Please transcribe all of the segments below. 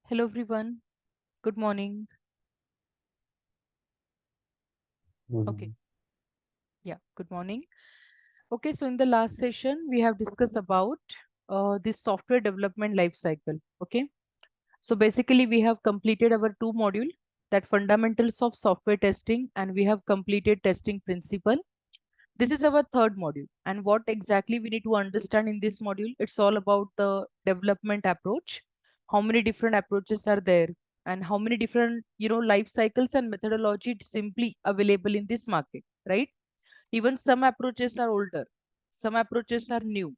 Hello everyone. Good morning. Okay. Mhm. Yeah, good morning. Okay, so in the last session, we have discussed about this software development life cycle. Okay. So basically, we have completed our two module, that fundamentals of software testing, and we have completed testing principle. This is our third module. And what exactly we need to understand in this module? It's all about the development approach. How many different approaches are there? And how many different, life cycles and methodology simply available in this market, right? Even some approaches are older, some approaches are new.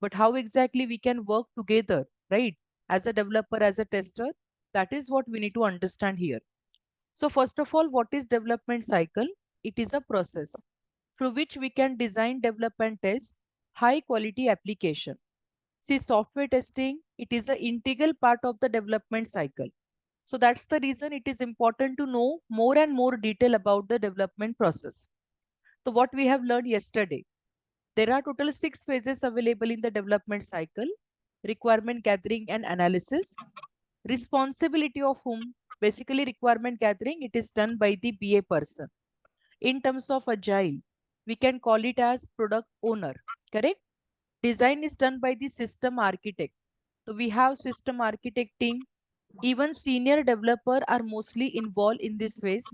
But how exactly we can work together, right? As a developer, as a tester, that is what we need to understand here. So first of all, what is development cycle? It is a process through which we can design, develop and test high quality application. See, software testing, it is an integral part of the development cycle. So that's the reason it is important to know more and more detail about the development process. So what we have learned yesterday, there are total 6 phases available in the development cycle: requirement gathering and analysis, responsibility of whom, basically requirement gathering, it is done by the BA person. In terms of agile, we can call it as product owner, correct? Design is done by the system architect. So we have system architect team. Even senior developer are mostly involved in this phase.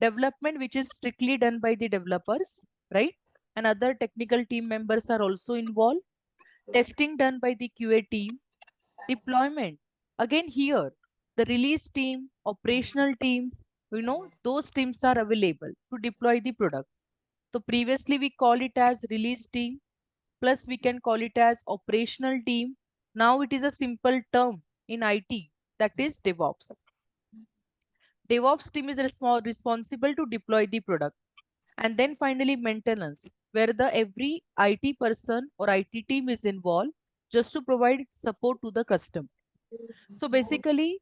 Development, which is strictly done by the developers, right? And other technical team members are also involved. Testing done by the QA team. Deployment, again here, the release team, operational teams, those teams are available to deploy the product. So previously we call it as release team, plus we can call it as operational team. Now it is a simple term in IT, that is DevOps. DevOps team is responsible to deploy the product. And then finally maintenance, where the every IT person or IT team is involved just to provide support to the customer. So basically,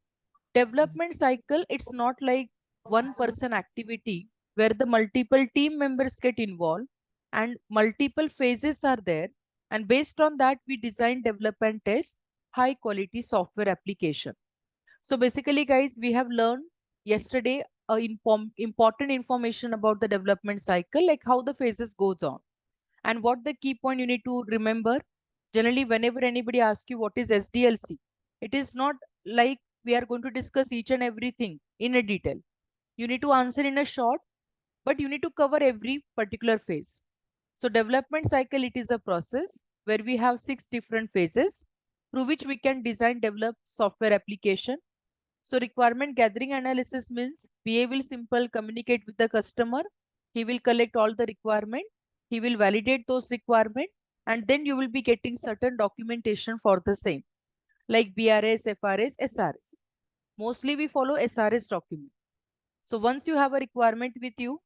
development cycle, it's not like one person activity where the multiple team members get involved and multiple phases are there. And based on that, we design, develop and test high quality software application. So basically, guys, we have learned yesterday important information about the development cycle, like how the phases goes on. And what the key point you need to remember, generally, whenever anybody asks you what is SDLC, it is not like we are going to discuss each and everything in a detail. You need to answer in a short, but you need to cover every particular phase. So development cycle, it is a process where we have 6 different phases through which we can design, develop software application. So requirement gathering analysis means BA will simple communicate with the customer. He will collect all the requirement. He will validate those requirement, and then you will be getting certain documentation for the same, like BRS, FRS, SRS. Mostly we follow SRS document. So once you have a requirement with you,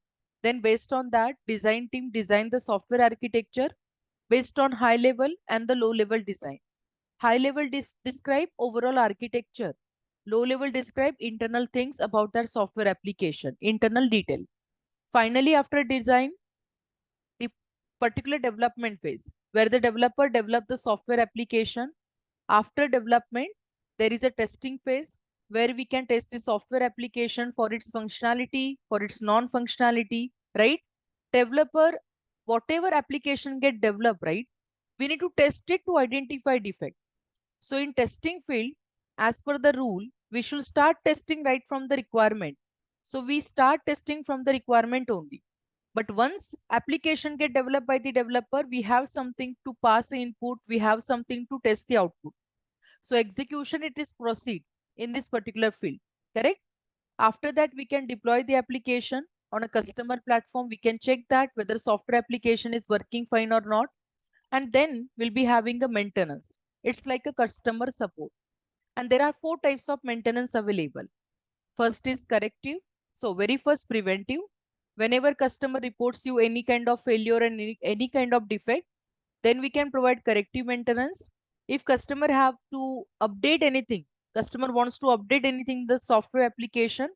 then based on that, design team design the software architecture based on high level and the low level design. High level describe overall architecture. Low level describe internal things about that software application, internal detail. Finally, after design, the particular development phase where the developer develop the software application. After development, there is a testing phase where we can test the software application for its functionality, for its non-functionality, right? Developer, whatever application get developed, right? We need to test it to identify defect. So in testing field, as per the rule, we should start testing right from the requirement. So we start testing from the requirement only. But once application get developed by the developer, we have something to pass the input, we have something to test the output. So execution, it is proceed in this particular field, correct? After that, we can deploy the application on a customer platform. We can check that whether software application is working fine or not. And then we'll be having a maintenance. It's like a customer support. And there are 4 types of maintenance available. First is corrective. So very first, preventive. Whenever customer reports you any kind of failure and any kind of defect, then we can provide corrective maintenance. If customer have to update anything, customer wants to update anything, the software application,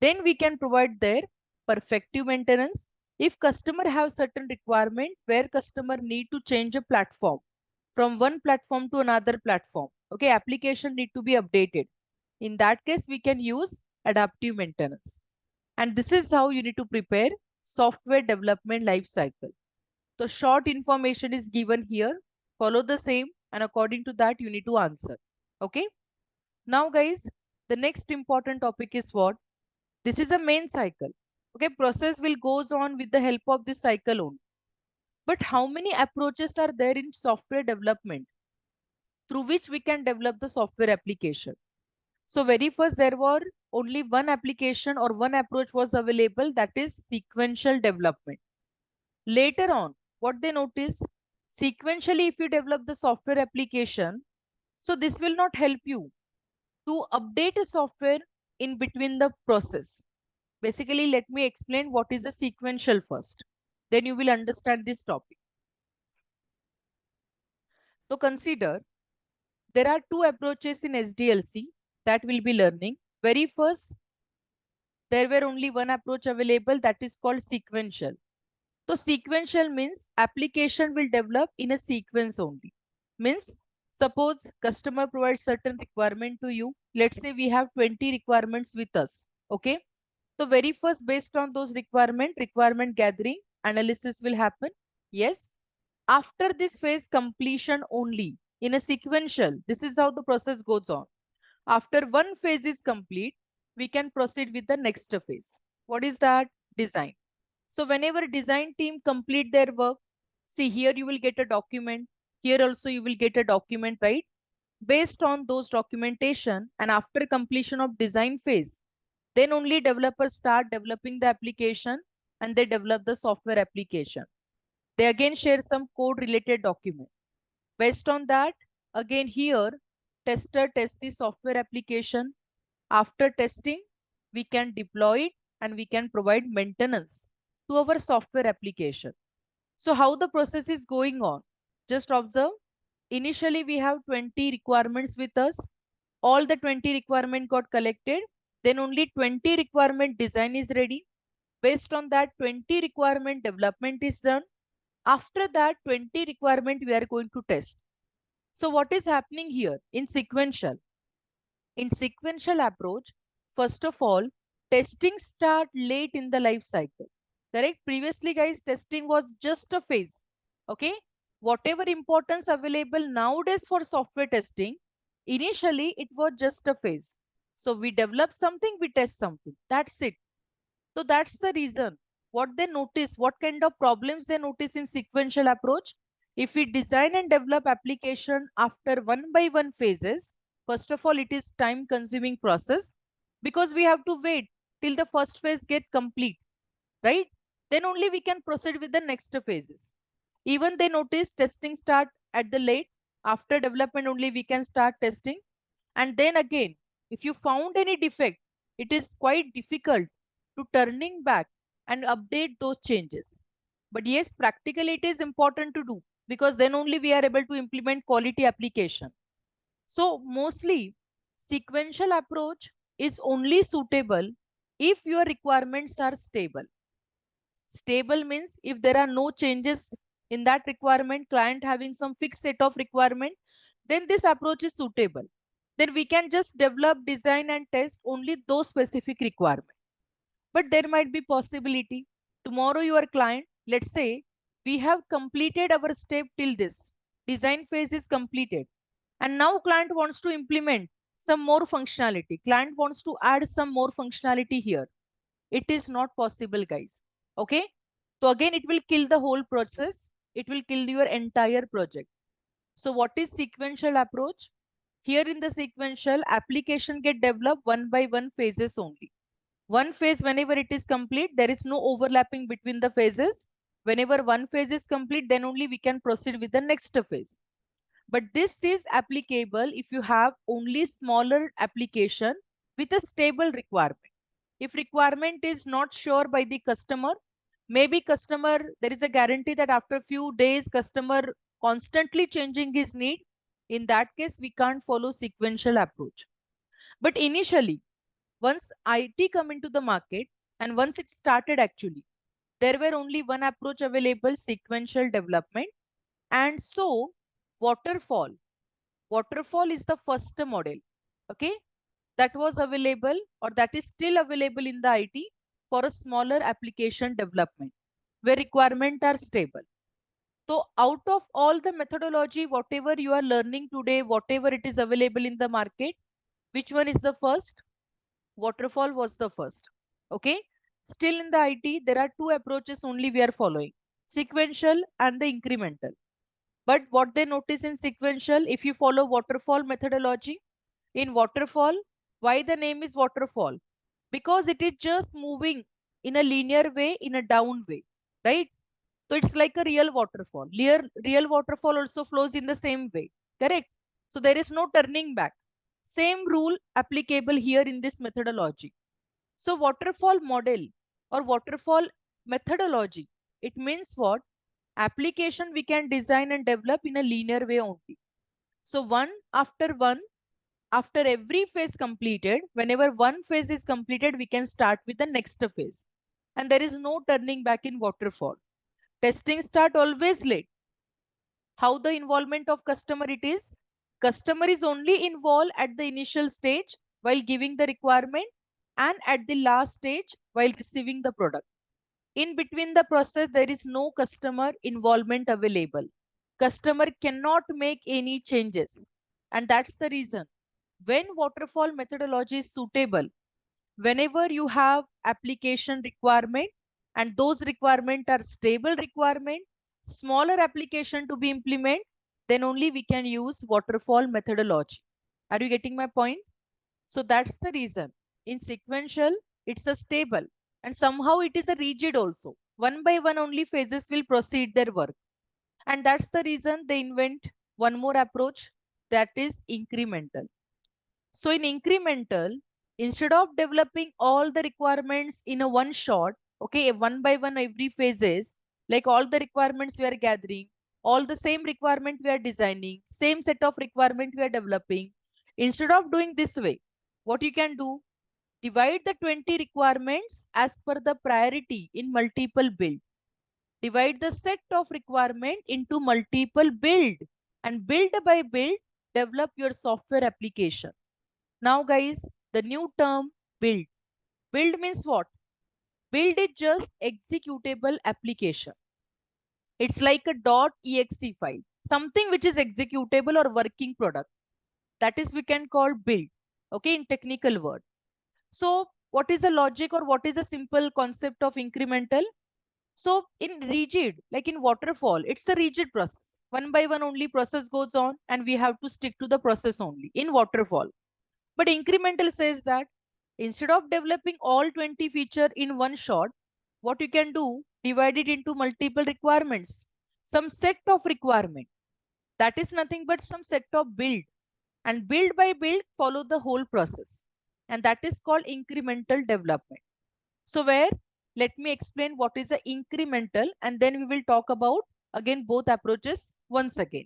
then we can provide their perfective maintenance. If customer have certain requirement where customer need to change a platform from one platform to another platform, okay, application need to be updated, In that case, we can use adaptive maintenance. And this is how you need to prepare software development life cycle. So short information is given here. Follow the same, and according to that, you need to answer. Okay. Now, guys, the next important topic is what? This is a main cycle. Okay, process will goes on with the help of this cycle only. But how many approaches are there in software development through which we can develop the software application? So very first, there were only one application or one approach was available, that is sequential development. Later on, what they notice, sequentially, if you develop the software application, so this will not help you to update a software in between the process. Basically, let me explain what is a sequential first. Then you will understand this topic. So consider there are two approaches in SDLC that we'll be learning. Very first, there were only one approach available, that is called sequential. So sequential means application will develop in a sequence only. Means suppose customer provides certain requirement to you. Let's say we have 20 requirements with us. Okay. So very first, based on those requirement gathering, analysis will happen. Yes. After this phase, completion only in a sequential. This is how the process goes on. After one phase is complete, we can proceed with the next phase. What is that? Design. So whenever design team complete their work, see here you will get a document. Here also you will get a document, right? Based on those documentation and after completion of design phase, then only developers start developing the application and they develop the software application. They again share some code related document. Based on that, again here, tester test the software application. After testing, we can deploy it and we can provide maintenance to our software application. So how the process is going on? Just observe. Initially, we have 20 requirements with us. All the 20 requirement got collected. Then only 20 requirement design is ready. Based on that, 20 requirement development is done. After that, 20 requirement we are going to test. So what is happening here in sequential? In sequential approach, first of all, testing start late in the life cycle. Correct? Previously, guys, testing was just a phase. Okay? Whatever importance available nowadays for software testing, initially it was just a phase. So we develop something, we test something. That's it. So that's the reason. What they notice, what kind of problems they notice in sequential approach. If we design and develop application after one by one phases, first of all, it is time consuming process because we have to wait till the first phase get complete, right? Then only we can proceed with the next phases. Even they notice testing start at the late, after development only we can start testing. And then again, if you found any defect, it is quite difficult to turning back and update those changes. But yes, practically it is important to do because then only we are able to implement quality application. So mostly sequential approach is only suitable if your requirements are stable. Stable means if there are no changes in that requirement, client having some fixed set of requirement, then this approach is suitable. Then we can just develop, design and test only those specific requirements. But there might be possibility tomorrow your client, let's say we have completed our step till this design phase is completed and now client wants to implement some more functionality. Client wants to add some more functionality here. It is not possible, guys. Okay. So again, it will kill the whole process. It will kill your entire project. So what is sequential approach? Here in the sequential, application get developed one by one phases only. One phase, whenever it is complete, there is no overlapping between the phases. Whenever one phase is complete, then only we can proceed with the next phase. But this is applicable if you have only smaller application with a stable requirement. If requirement is not sure by the customer, maybe customer, there is a guarantee that after few days, customer constantly changing his need. In that case, we can't follow sequential approach. But initially, once IT come into the market and once it started actually, there were only one approach available, sequential development. And so waterfall is the first model. Okay. that was available or that is still available in the IT for a smaller application development where requirements are stable. So out of all the methodology, whatever you are learning today, whatever it is available in the market, which one is the first? Waterfall was the first. Okay. Still in the IT, there are two approaches only we are following: sequential and the incremental. But what they notice in sequential, if you follow waterfall methodology, in waterfall, why the name is waterfall? Because it is just moving in a linear way, in a down way, right? So it's like a real waterfall. Real waterfall also flows in the same way, correct? So there is no turning back. Same rule applicable here in this methodology. So waterfall model or waterfall methodology, it means what? Application we can design and develop in a linear way only. So one, after every phase completed, whenever one phase is completed, we can start with the next phase. And there is no turning back in waterfall. Testing start always late. How the involvement of customer it is? Customer is only involved at the initial stage while giving the requirement and at the last stage while receiving the product. In between the process, there is no customer involvement available. Customer cannot make any changes. And that's the reason when waterfall methodology is suitable, whenever you have application requirement and those requirement are stable requirement, smaller application to be implemented, then only we can use waterfall methodology. Are you getting my point? So that's the reason. In sequential, it's a stable and somehow it is a rigid also. One by one only phases will proceed their work. And that's the reason they invent one more approach, that is incremental. So in incremental, instead of developing all the requirements in a one shot, okay, one by one every phases, like all the requirements we are gathering, all the same requirement we are designing, same set of requirement we are developing. Instead of doing this way, what you can do, divide the 20 requirements as per the priority in multiple build. Divide the set of requirement into multiple build and build by build, develop your software application. Now guys, the new term build. Build means what? Build is just executable application. It's like a .exe file, something which is executable or working product. That is we can call build, okay, in technical word. So what is the logic or what is the simple concept of incremental? So in rigid, like in waterfall, it's a rigid process. One by one only process goes on and we have to stick to the process only in waterfall. But incremental says that instead of developing all 20 feature in one shot, what you can do, divide it into multiple requirements, some set of requirement. That is nothing but some set of build, and build by build follow the whole process. And that is called incremental development. So where, let me explain what is a incremental and then we will talk about again both approaches once again.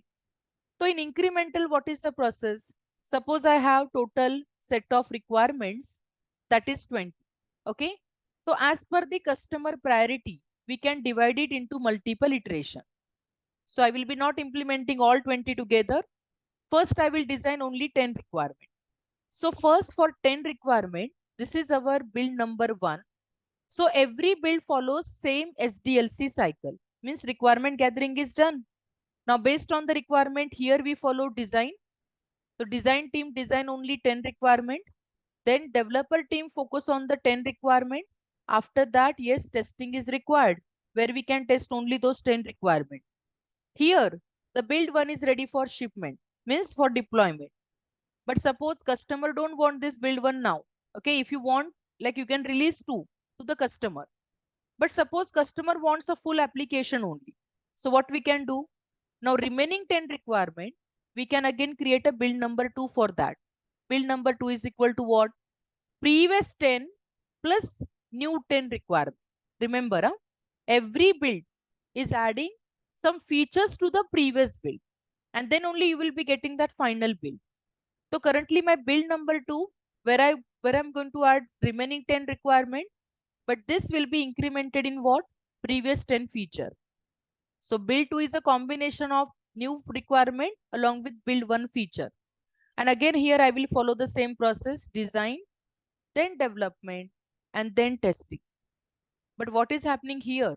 So in incremental, what is the process? Suppose I have total set of requirements that is 20. Okay. So as per the customer priority, we can divide it into multiple iteration. So I will be not implementing all 20 together. First, I will design only 10 requirement. So first for 10 requirement, this is our build number 1. So every build follows same SDLC cycle. Means requirement gathering is done. Now based on the requirement, here we follow design. So design team design only 10 requirement. Then developer team focus on the 10 requirement. After that, yes, testing is required where we can test only those 10 requirement. Here, the build 1 is ready for shipment, means for deployment. But suppose customer don't want this build 1 now. Okay, if you want, like you can release 2 to the customer. But suppose customer wants a full application only. So what we can do? Now remaining 10 requirement, we can again create a build number 2 for that. Build number 2 is equal to what? Previous 10 plus new 10 requirement. Remember, every build is adding some features to the previous build. And then only you will be getting that final build. So currently my build number 2, where I'm going to add remaining 10 requirement, but this will be incremented in what? Previous 10 feature. So build 2 is a combination of new requirement along with build 1 feature. And again, here I will follow the same process: design, then development, and then testing. But what is happening here?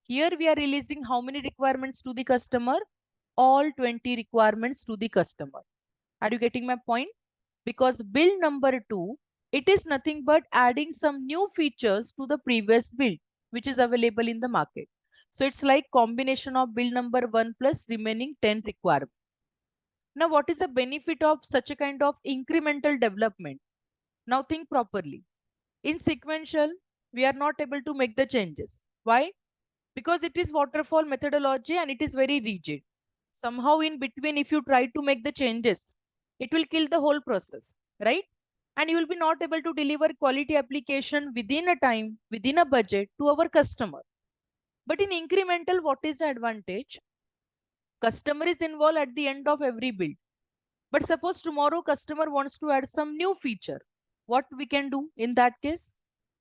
Here we are releasing how many requirements to the customer? All 20 requirements to the customer. Are you getting my point? Because build number 2, it is nothing but adding some new features to the previous build, which is available in the market. So it's like combination of build number 1 plus remaining 10 requirements. Now, what is the benefit of such a kind of incremental development? Now think properly. In sequential, we are not able to make the changes. Why? Because it is waterfall methodology and it is very rigid. Somehow in between, if you try to make the changes, it will kill the whole process, right? And you will be not able to deliver quality application within a time, within a budget to our customer. But in incremental, what is the advantage? Customer is involved at the end of every build. But suppose tomorrow customer wants to add some new feature. What we can do in that case?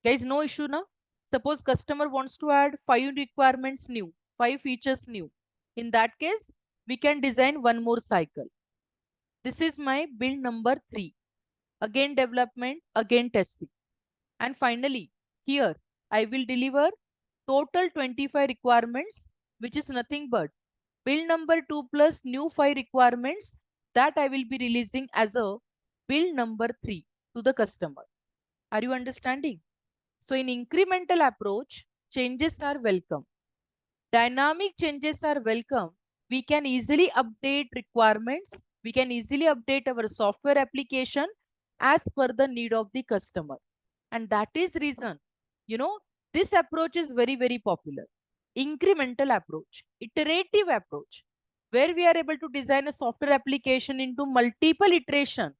There is no issue now. Suppose customer wants to add 5 requirements new, 5 features new. In that case, we can design one more cycle. This is my build number 3. Again development, again testing. And finally, here I will deliver total 25 requirements, which is nothing but build number 2 plus new 5 requirements that I will be releasing as a build number 3 to the customer. Are you understanding? So in incremental approach, changes are welcome. Dynamic changes are welcome. We can easily update requirements. We can easily update our software application as per the need of the customer. And that is reason, this approach is very, very popular. Incremental approach, iterative approach, where we are able to design a software application into multiple iteration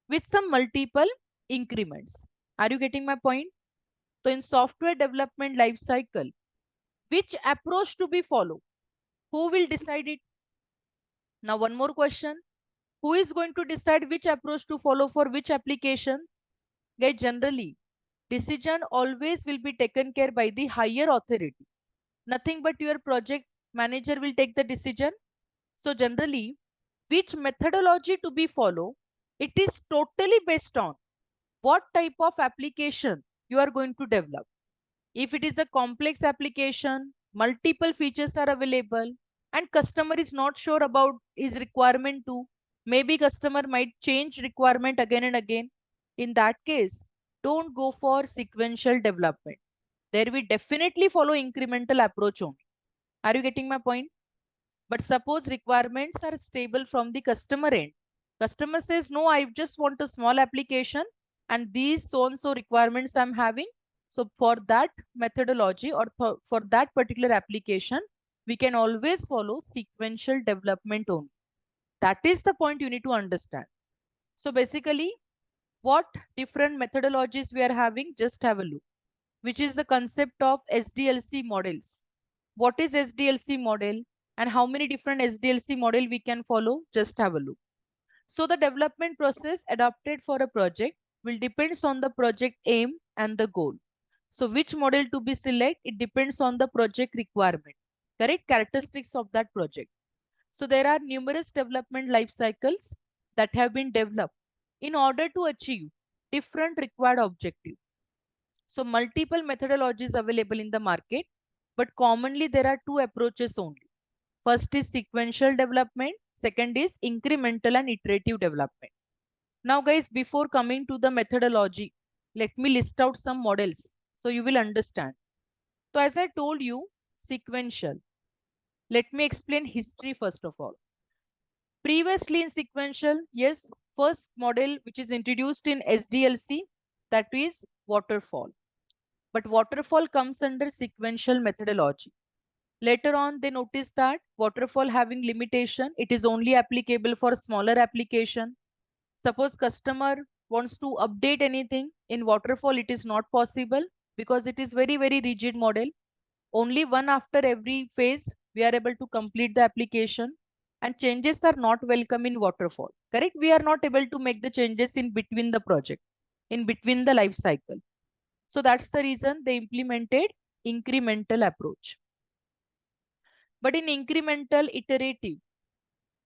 with some multiple increments. Are you getting my point? So in software development life cycle, which approach to be followed? Who will decide it? Now, one more question. Who is going to decide which approach to follow for which application? Guys, generally, decision always will be taken care by the higher authority. Nothing but your project manager will take the decision. So generally, which methodology to be followed, it is totally based on what type of application you are going to develop. If it is a complex application, multiple features are available and customer is not sure about his requirement too. Maybe customer might change requirement again and again. In that case, don't go for sequential development. There we definitely follow incremental approach only. Are you getting my point? But suppose requirements are stable from the customer end. Customer says, no, I just want a small application and these so and so requirements I'm having. So for that methodology or for that particular application, we can always follow sequential development only. That is the point you need to understand. So basically, what different methodologies we are having, just have a look, which is the concept of SDLC models. What is SDLC model and how many different SDLC model we can follow? Just have a look. So the development process adopted for a project will depends on the project aim and the goal. So which model to be select? It depends on the project requirement, correct? Characteristics of that project. So there are numerous development life cycles that have been developed in order to achieve different required objectives. So multiple methodologies available in the market, but commonly there are two approaches only. First is sequential development. Second is incremental and iterative development. Now guys, before coming to the methodology, let me list out some models so you will understand. So as I told you, sequential. Let me explain history first of all. Previously in sequential, yes, first model which is introduced in SDLC, that is waterfall. But waterfall comes under sequential methodology. Later on, they noticed that waterfall having limitation, it is only applicable for smaller application. Suppose customer wants to update anything in waterfall, it is not possible because it is very, very rigid model. Only one after every phase, we are able to complete the application and changes are not welcome in waterfall. Correct? We are not able to make the changes in between the project, in between the life cycle. So that's the reason they implemented incremental approach. But in incremental iterative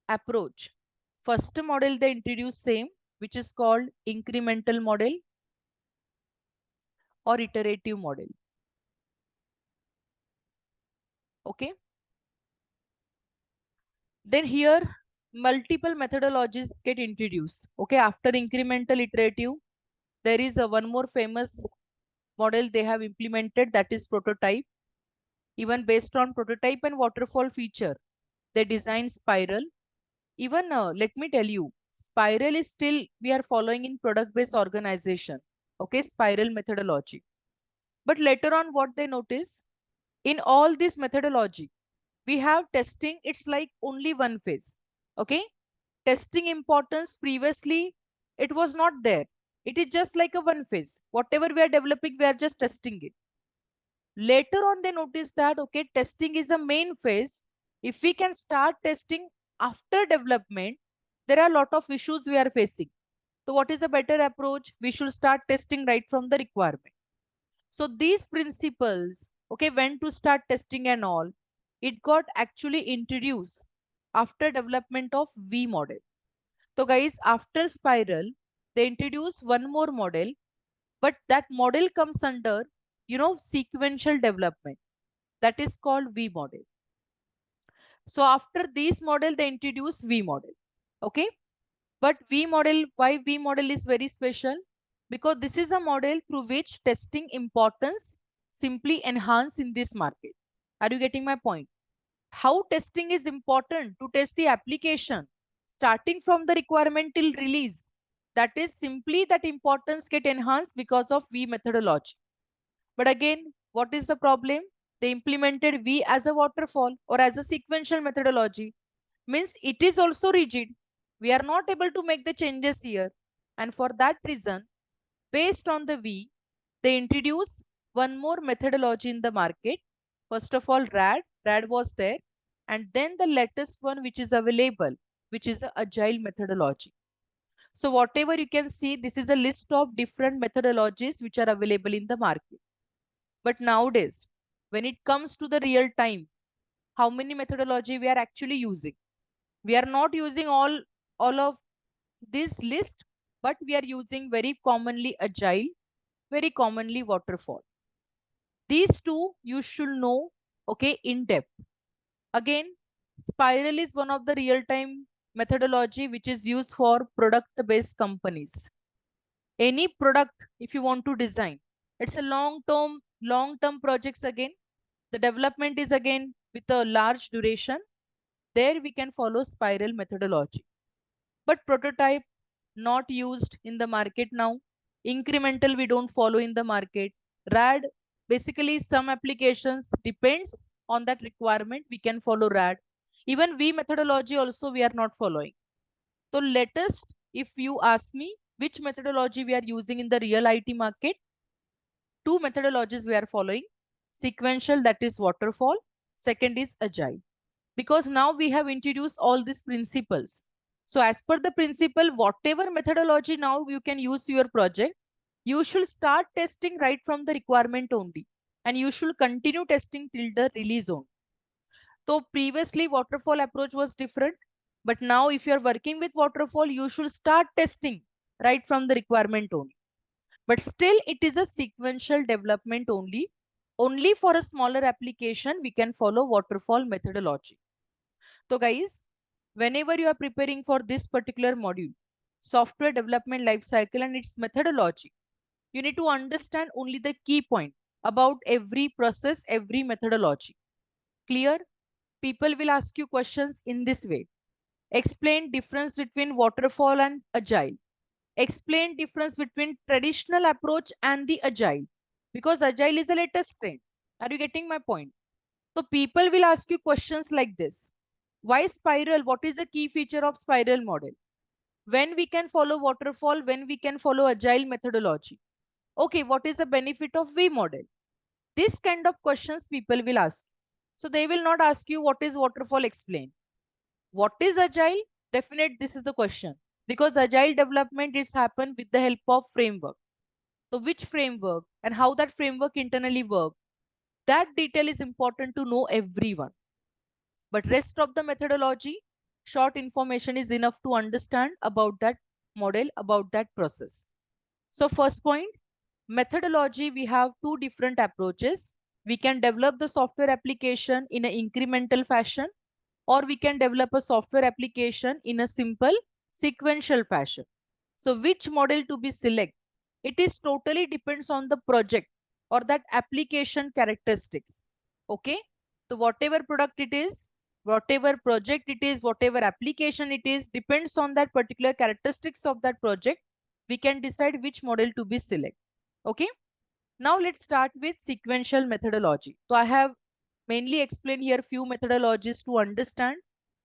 approach, First model they introduced same, which is called incremental model or iterative model. Okay. Then here multiple methodologies get introduced. Okay. After incremental iterative, there is a one more famous model they have implemented, that is prototype. Even based on prototype and waterfall feature, they design spiral. Even let me tell you, spiral is still we are following in product based organization. Okay, spiral methodology. But later on, what they notice in all this methodology, we have testing. It's like only one phase. Okay, testing importance previously it was not there. It is just like a one phase. Whatever we are developing, we are just testing it. Later on, they notice that, okay, testing is a main phase. If we can start testing after development, there are a lot of issues we are facing. So what is a better approach? We should start testing right from the requirement. So these principles, okay, when to start testing and all, it got actually introduced after development of V model. So guys, after spiral, they introduce one more model, but that model comes under, sequential development. That is called V model. So after this model, they introduce V model. Okay. But V model, why V model is very special? Because this is a model through which testing importance simply enhance in this market. Are you getting my point? How testing is important to test the application starting from the requirement till release. That is simply that importance get enhanced because of V methodology. But again, what is the problem? They implemented V as a waterfall or as a sequential methodology. Means it is also rigid. We are not able to make the changes here. And for that reason, based on the V, they introduce one more methodology in the market. First of all, RAD. RAD was there. And then the latest one which is available, which is the agile methodology. So whatever you can see, this is a list of different methodologies which are available in the market. But nowadays, when it comes to the real time, how many methodology we are actually using? We are not using all of this list, but we are using very commonly agile, very commonly waterfall. These two you should know, okay, in depth. Again, spiral is one of the real time methodology which is used for product based companies. Any product if you want to design, it's a long term projects. Again, the development is again with a large duration. There we can follow spiral methodology. But prototype not used in the market now. Incremental we don't follow in the market. RAD, basically some applications depends on that requirement. We can follow RAD. Even V methodology also we are not following. So latest, if you ask me which methodology we are using in the real IT market, two methodologies we are following. Sequential, that is waterfall. Second is agile. Because now we have introduced all these principles. So as per the principle, whatever methodology now you can use your project, you should start testing right from the requirement only. And you should continue testing till the release only. So previously waterfall approach was different. But now if you are working with waterfall, you should start testing right from the requirement only. But still it is a sequential development only. Only for a smaller application, we can follow waterfall methodology. So guys, whenever you are preparing for this particular module, software development lifecycle and its methodology, you need to understand only the key point about every process, every methodology. Clear? People will ask you questions in this way. Explain difference between waterfall and agile. Explain difference between traditional approach and the agile. Because agile is the latest trend. Are you getting my point? So people will ask you questions like this. Why spiral? What is the key feature of spiral model? When we can follow waterfall, when we can follow agile methodology. Okay, what is the benefit of V model? This kind of questions people will ask. So they will not ask you what is waterfall, explain. What is agile? Definite, this is the question. Because agile development is happen with the help of framework. So which framework and how that framework internally work? That detail is important to know everyone. But rest of the methodology, short information is enough to understand about that model, about that process. So first point, methodology, we have two different approaches. We can develop the software application in an incremental fashion, or we can develop a software application in a simple sequential fashion. So which model to be select? It is totally depends on the project or that application characteristics. Okay. So whatever product it is, whatever project it is, whatever application it is, depends on that particular characteristics of that project. We can decide which model to be select. Okay. Now let's start with sequential methodology. So I have mainly explained here few methodologies to understand.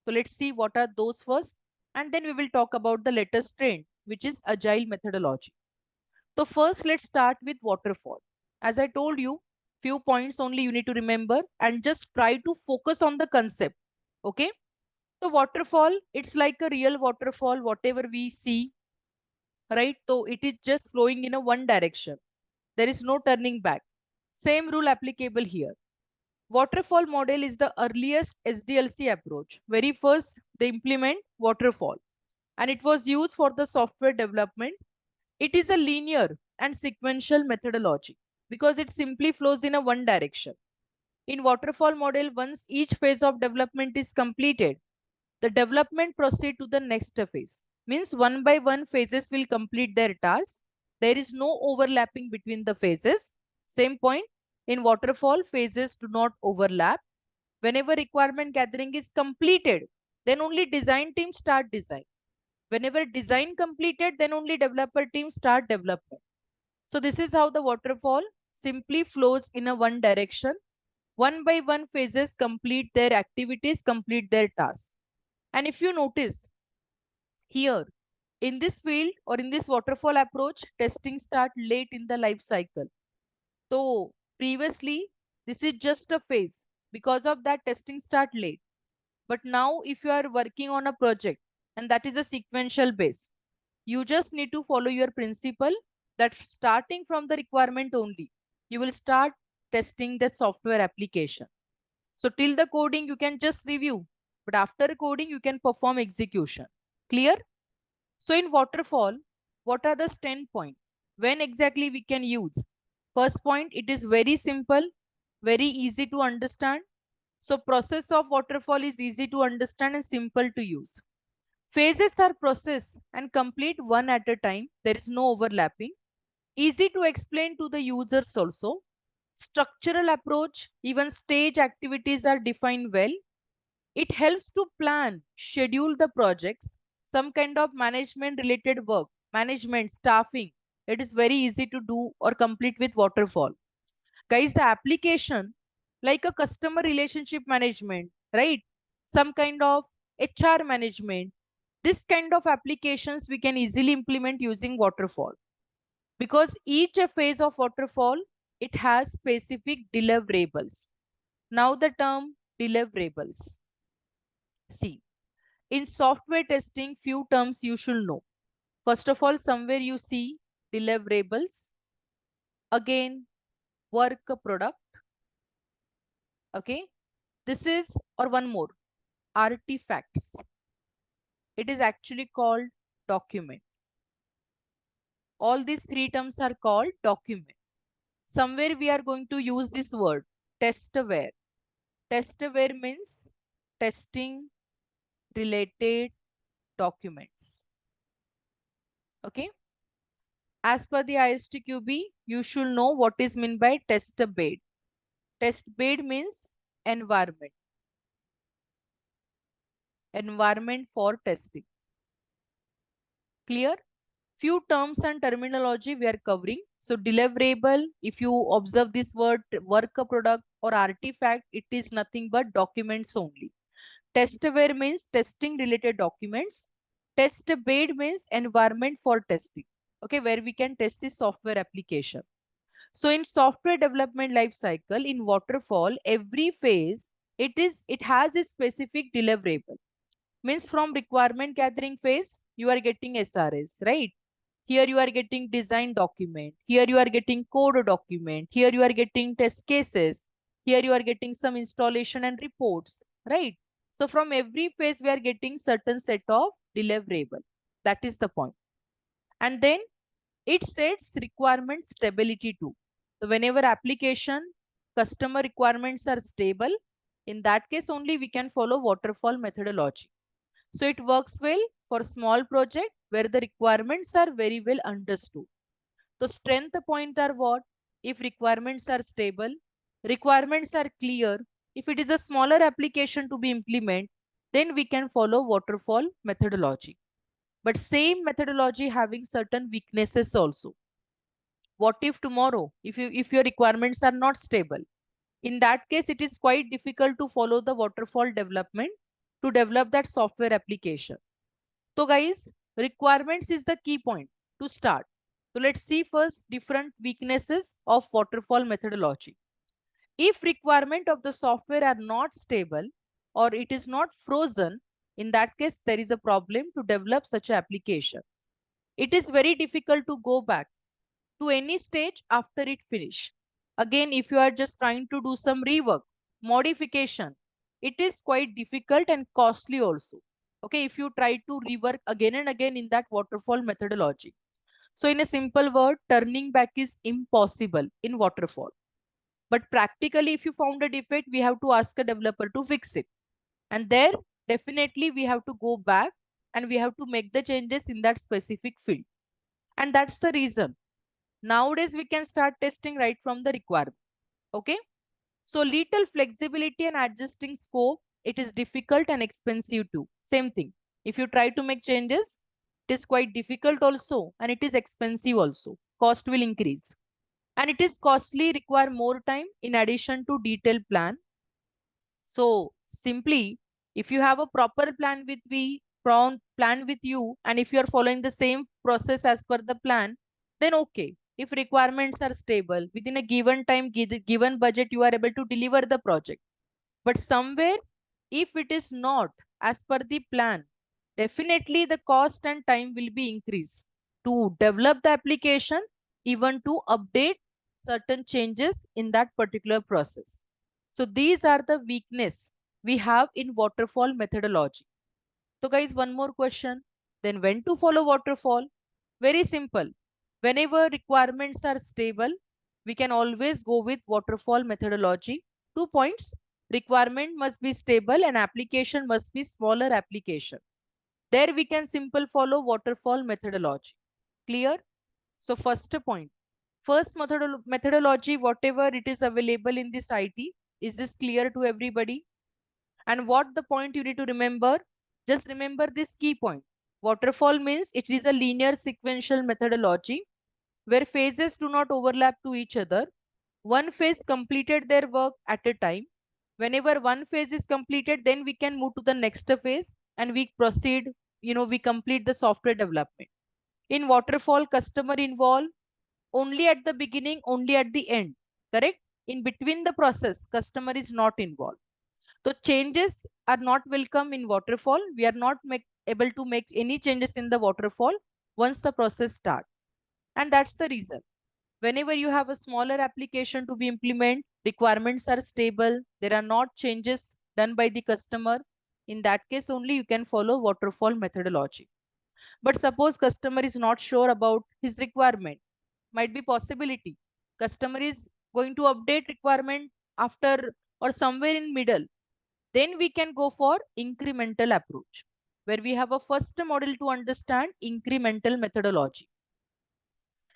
So let's see what are those first, and then we will talk about the latest trend, which is agile methodology. So first, let's start with waterfall. As I told you, few points only you need to remember and just try to focus on the concept. Okay. So waterfall, it's like a real waterfall, whatever we see, right? So it is just flowing in a one direction. There is no turning back. Same rule applicable here. Waterfall model is the earliest SDLC approach. Very first, they implement waterfall, and it was used for the software development. It is a linear and sequential methodology because it simply flows in a one direction. In waterfall model, once each phase of development is completed, the development proceed to the next phase. Means one by one phases will complete their task. There is no overlapping between the phases. Same point, in waterfall, phases do not overlap. Whenever requirement gathering is completed, then only design team start design. Whenever design completed, then only developer team start development. So this is how the waterfall simply flows in a one direction. One by one phases complete their activities, complete their tasks. And if you notice here, in this field or in this waterfall approach, testing start late in the life cycle. So previously, this is just a phase. Because of that, testing start late. But now if you are working on a project and that is a sequential base, you just need to follow your principle that starting from the requirement only, you will start testing the software application. So till the coding, you can just review, but after coding, you can perform execution. Clear? So in waterfall, what are the standpoint? When exactly we can use? First point, it is very simple, very easy to understand. So process of waterfall is easy to understand and simple to use. Phases are processed and complete one at a time. There is no overlapping. Easy to explain to the users also. Structural approach, even stage activities are defined well. It helps to plan, schedule the projects, some kind of management related work, management, staffing. It is very easy to do or complete with waterfall. Guys, the application like a customer relationship management, right? Some kind of HR management. This kind of applications we can easily implement using waterfall because each phase of waterfall, it has specific deliverables. Now the term deliverables. See, in software testing, few terms you should know. First of all, somewhere you see deliverables. Again, work product. Okay. This is, or one more, artifacts. It is actually called document. All these three terms are called document. Somewhere we are going to use this word, testware. Testware means testing related documents. Okay. As per the ISTQB, you should know what is meant by test bed. Test bed means environment. Environment for testing. Clear? Few terms and terminology we are covering. So deliverable, if you observe this word, work product or artifact, it is nothing but documents only. Testware means testing related documents. Test bed means environment for testing. Okay, where we can test the software application. So in software development life cycle, in waterfall, every phase, it has a specific deliverable. Means from requirement gathering phase, you are getting SRS, right? Here you are getting design document. Here you are getting code document. Here you are getting test cases. Here you are getting some installation and reports, right? So from every phase, we are getting certain set of deliverable. That is the point. And then it sets requirement stability too. So whenever application customer requirements are stable, in that case only we can follow waterfall methodology. So it works well for small project where the requirements are very well understood. So strength point are what? If requirements are stable, requirements are clear. If it is a smaller application to be implemented, then we can follow waterfall methodology. But same methodology having certain weaknesses also. What if tomorrow, if your requirements are not stable? In that case, it is quite difficult to follow the waterfall development to develop that software application. So guys, requirements is the key point to start. So let's see first different weaknesses of waterfall methodology. If requirement of the software are not stable or it is not frozen, in that case, there is a problem to develop such an application. It is very difficult to go back to any stage after it finish. Again, if you are just trying to do some rework, modification, it is quite difficult and costly also. Okay, if you try to rework again and again in that waterfall methodology. So in a simple word, turning back is impossible in waterfall. But practically, if you found a defect, we have to ask a developer to fix it. And there, definitely we have to go back and we have to make the changes in that specific field. And that's the reason nowadays we can start testing right from the requirement. Okay. So little flexibility and adjusting scope, it is difficult and expensive too. Same thing. If you try to make changes, it is quite difficult also and it is expensive also. Cost will increase. And it is costly, require more time in addition to detailed plan. So simply, if you have a proper plan with plan with you, and if you are following the same process as per the plan, then okay. If requirements are stable within a given time, given budget, you are able to deliver the project. But somewhere, if it is not as per the plan, definitely the cost and time will be increased to develop the application, even to update certain changes in that particular process. So these are the weakness we have in waterfall methodology. So guys, one more question. Then when to follow waterfall? Very simple. Whenever requirements are stable, we can always go with waterfall methodology. 2 points. Requirement must be stable and application must be smaller application. There we can simple follow waterfall methodology. Clear? So first point. First methodology, whatever it is available in this IT, is this clear to everybody? And what the point you need to remember? Just remember this key point. Waterfall means it is a linear sequential methodology where phases do not overlap to each other. One phase completed their work at a time. Whenever one phase is completed, then we can move to the next phase and we proceed, we complete the software development. In waterfall, customer involved only at the beginning, only at the end, correct? In between the process, customer is not involved. So changes are not welcome in waterfall. We are not able to make any changes in the waterfall once the process starts. And that's the reason. Whenever you have a smaller application to be implemented, requirements are stable. There are not changes done by the customer. In that case only you can follow waterfall methodology. But suppose customer is not sure about his requirement, might be possibility. Customer is going to update requirement after or somewhere in middle. Then we can go for incremental approach, where we have a first model to understand incremental methodology.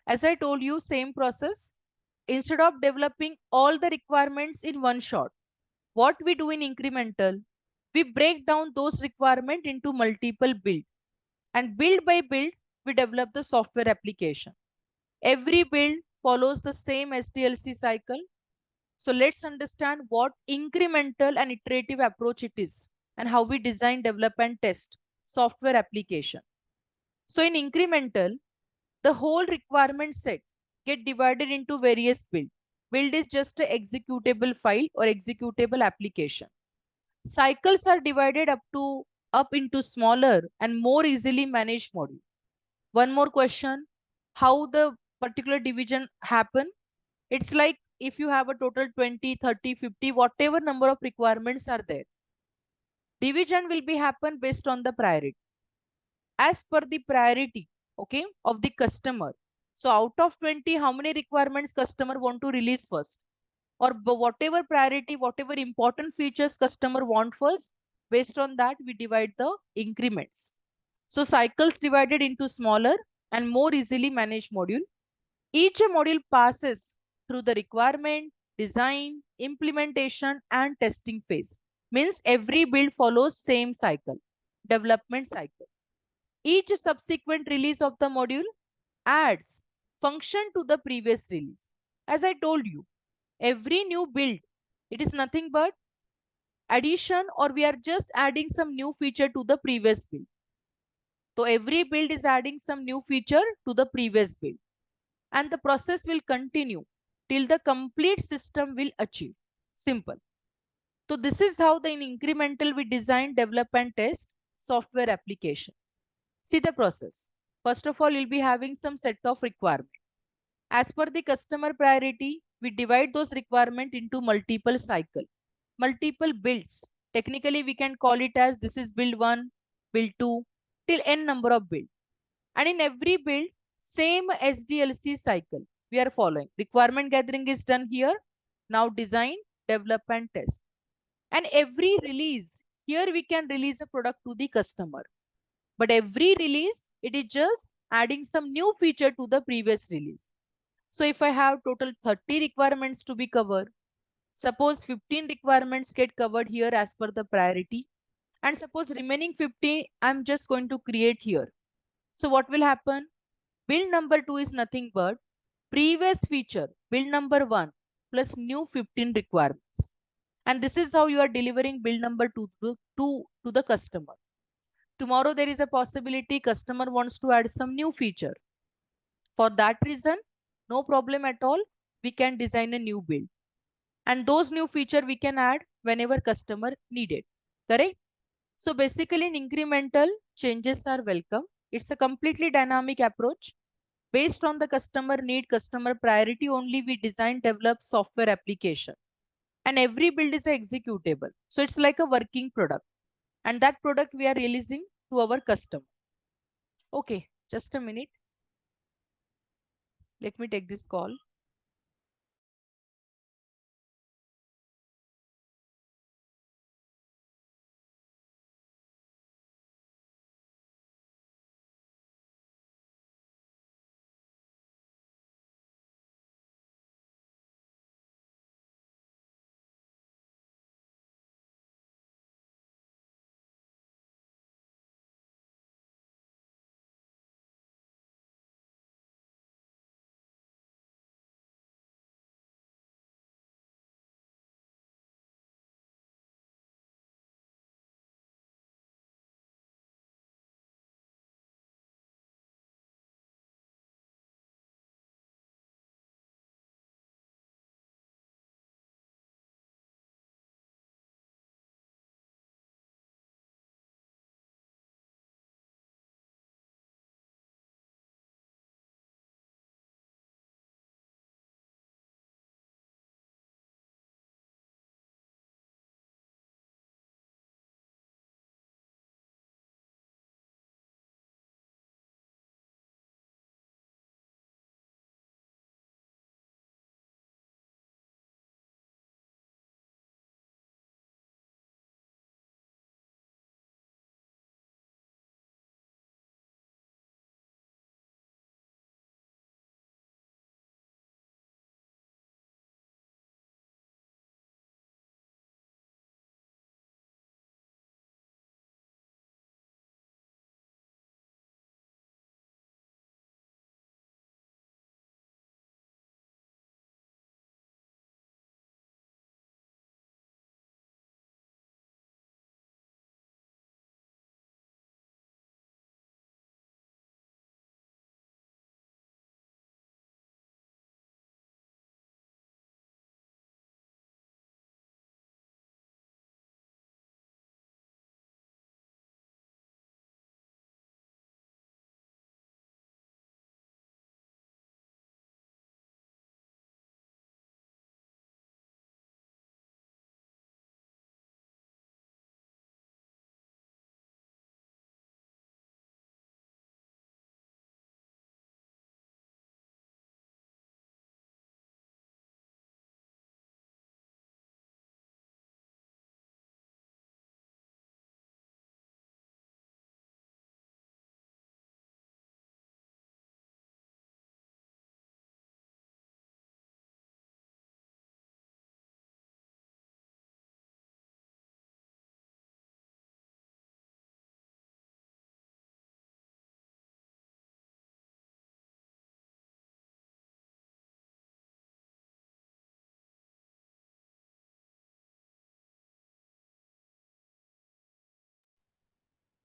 As I told you, same process. Instead of developing all the requirements in one shot, what we do in incremental, we break down those requirements into multiple build. And build by build, we develop the software application. Every build follows the same SDLC cycle. So let's understand what incremental and iterative approach it is and how we design, develop and test software application. So in incremental, the whole requirement set get divided into various build. Build is just an executable file or executable application. Cycles are divided up into smaller and more easily managed module. One more question, how the particular division happen? It's like if you have a total 20, 30, 50, whatever number of requirements are there. Division will be happen based on the priority. As per the priority, okay, of the customer. So out of 20, how many requirements customer want to release first? Or whatever priority, whatever important features customer want first, based on that, we divide the increments. So cycles divided into smaller and more easily managed module. Each module passes through the requirement, design, implementation, and testing phase. Means every build follows same cycle, development cycle. Each subsequent release of the module adds function to the previous release. As I told you, every new build, it is nothing but addition, or we are just adding some new feature to the previous build. So every build is adding some new feature to the previous build. And the process will continue till the complete system will achieve. Simple. So this is how the in incremental we design, develop and test software application. See the process. First of all, you'll be having some set of requirement. As per the customer priority, we divide those requirement into multiple cycle, multiple builds. Technically, we can call it as this is build 1, build 2, till n number of build. And in every build, same SDLC cycle we are following. Requirement gathering is done here. Now design, develop and test. And every release, here we can release a product to the customer. But every release, it is just adding some new feature to the previous release. So if I have total 30 requirements to be covered, suppose 15 requirements get covered here as per the priority. And suppose remaining 50, I'm just going to create here. So what will happen? Build number 2 is nothing but previous feature, build number 1 plus new 15 requirements. And this is how you are delivering build number 2 to the customer. Tomorrow there is a possibility customer wants to add some new feature. For that reason, no problem at all. We can design a new build. And those new feature we can add whenever customer need it. Correct? So basically in incremental, changes are welcome. It's a completely dynamic approach. Based on the customer need, customer priority only, we design, develop software application. And every build is a executable. So it's like a working product. And that product we are releasing to our customer. Okay, just a minute. Let me take this call.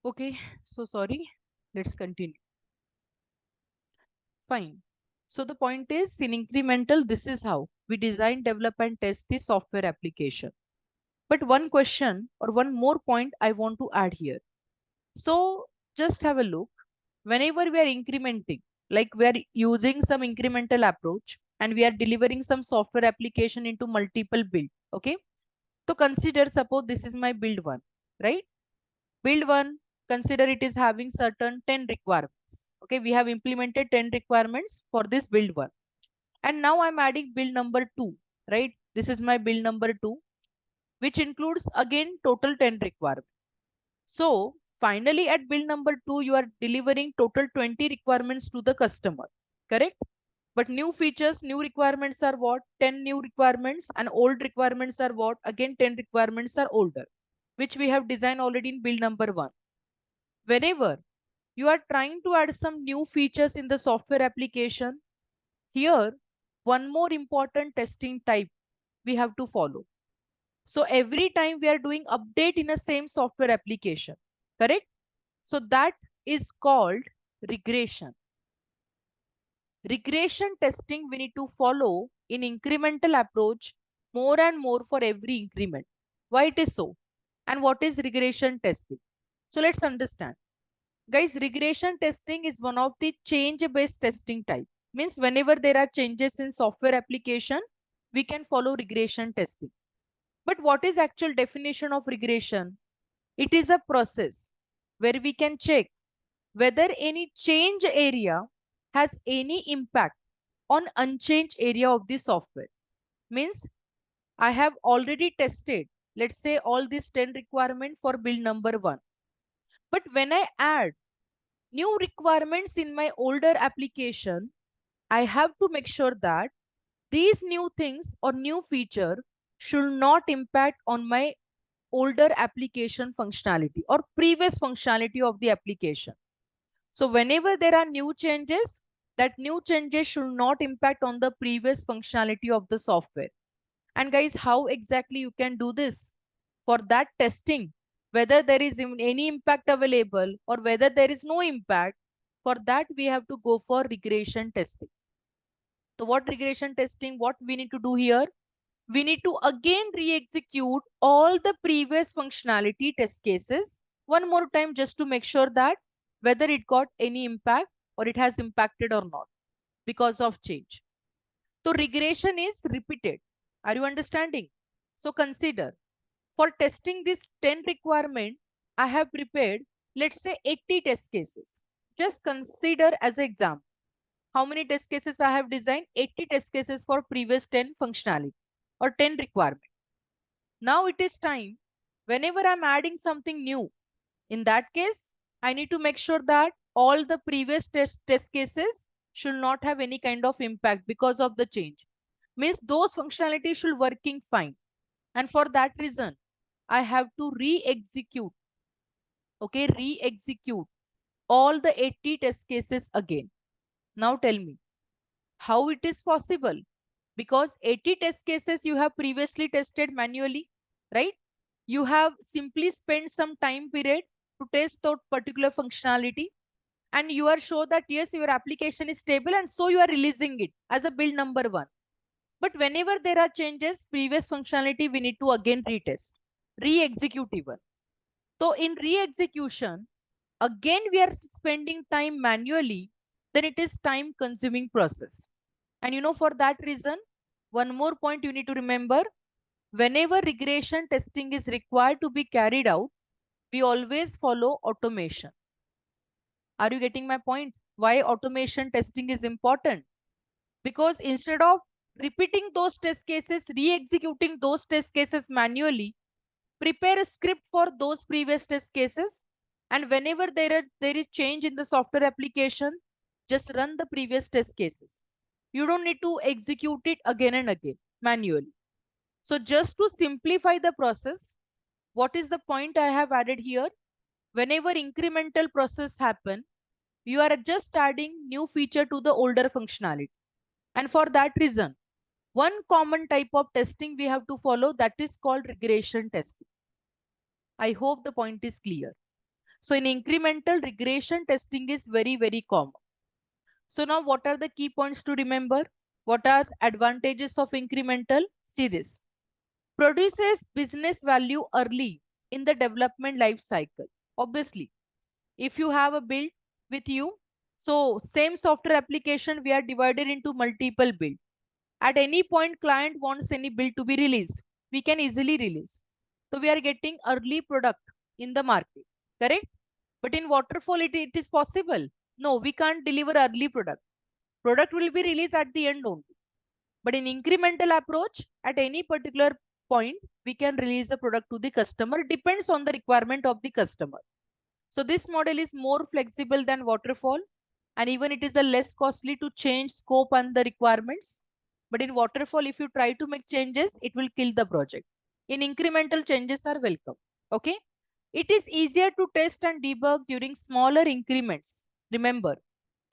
Okay, so sorry. Let's continue. Fine. So the point is in incremental, this is how we design, develop, and test the software application. But one question or one more point I want to add here. So just have a look. Whenever we are incrementing, like we are using some incremental approach and we are delivering some software application into multiple build. Okay. So consider, suppose this is my build one, right? Build one, consider it is having certain 10 requirements. Okay. We have implemented 10 requirements for this build one. And now I'm adding build number two, right? This is my build number two, which includes again total 10 requirements. So finally at build number two, you are delivering total 20 requirements to the customer, correct? But new features, new requirements are what? 10 new requirements, and old requirements are what? Again, 10 requirements are older, which we have designed already in build number one. Whenever you are trying to add some new features in the software application, here, one more important testing type we have to follow. So every time we are doing update in a same software application, correct? So that is called regression. Regression testing we need to follow in incremental approach more and more for every increment. Why it is so? And what is regression testing? So let's understand. Guys, regression testing is one of the change-based testing type. Means whenever there are changes in software application, we can follow regression testing. But what is actual definition of regression? It is a process where we can check whether any change area has any impact on unchanged area of the software. Means I have already tested, let's say all these 10 requirement for build number one. But when I add new requirements in my older application, I have to make sure that these new things or new feature should not impact on my older application functionality or previous functionality of the application. So whenever there are new changes, that new changes should not impact on the previous functionality of the software. And guys, how exactly you can do this? For that testing, whether there is any impact available or whether there is no impact, for that we have to go for regression testing. So what regression testing, what we need to do here? We need to again re-execute all the previous functionality test cases one more time just to make sure that whether it got any impact or it has impacted or not because of change. So regression is repeated. Are you understanding? So consider for testing this 10 requirement, I have prepared, let's say 80 test cases. Just consider as an example. How many test cases I have designed? 80 test cases for previous 10 functionality or 10 requirement. Now it is time, whenever I'm adding something new, in that case, I need to make sure that all the previous test cases should not have any kind of impact because of the change. Means those functionalities should working fine. And for that reason, I have to re-execute, okay, re-execute all the 80 test cases again. Now tell me, how it is possible? Because 80 test cases you have previously tested manually, right? You have simply spent some time period to test that particular functionality and you are sure that yes, your application is stable and so you are releasing it as a build number one. But whenever there are changes, previous functionality, we need to again retest, re-execute even. So in re-execution, again we are spending time manually, then it is time consuming process. And you know, for that reason, one more point you need to remember, whenever regression testing is required to be carried out, we always follow automation. Are you getting my point? Why automation testing is important? Because instead of repeating those test cases, re-executing those test cases manually, prepare a script for those previous test cases. And whenever there is change in the software application, just run the previous test cases. You don't need to execute it again and again manually. So just to simplify the process, what is the point I have added here? Whenever incremental process happen, you are just adding new feature to the older functionality. And for that reason, one common type of testing we have to follow, that is called regression testing. I hope the point is clear. So in incremental, regression testing is very, very common. So now what are the key points to remember? What are advantages of incremental? See this. Produces business value early in the development life cycle. Obviously, if you have a build with you, so same software application, we are divided into multiple build. At any point, client wants any build to be released. We can easily release. So we are getting early product in the market, correct? But in waterfall, it is possible. No, we can't deliver early product. Product will be released at the end only. But in incremental approach, at any particular point, we can release a product to the customer. Depends on the requirement of the customer. So this model is more flexible than waterfall, and even it is the less costly to change scope and the requirements. But in waterfall, if you try to make changes, it will kill the project. In incremental, changes are welcome. Okay. It is easier to test and debug during smaller increments. Remember,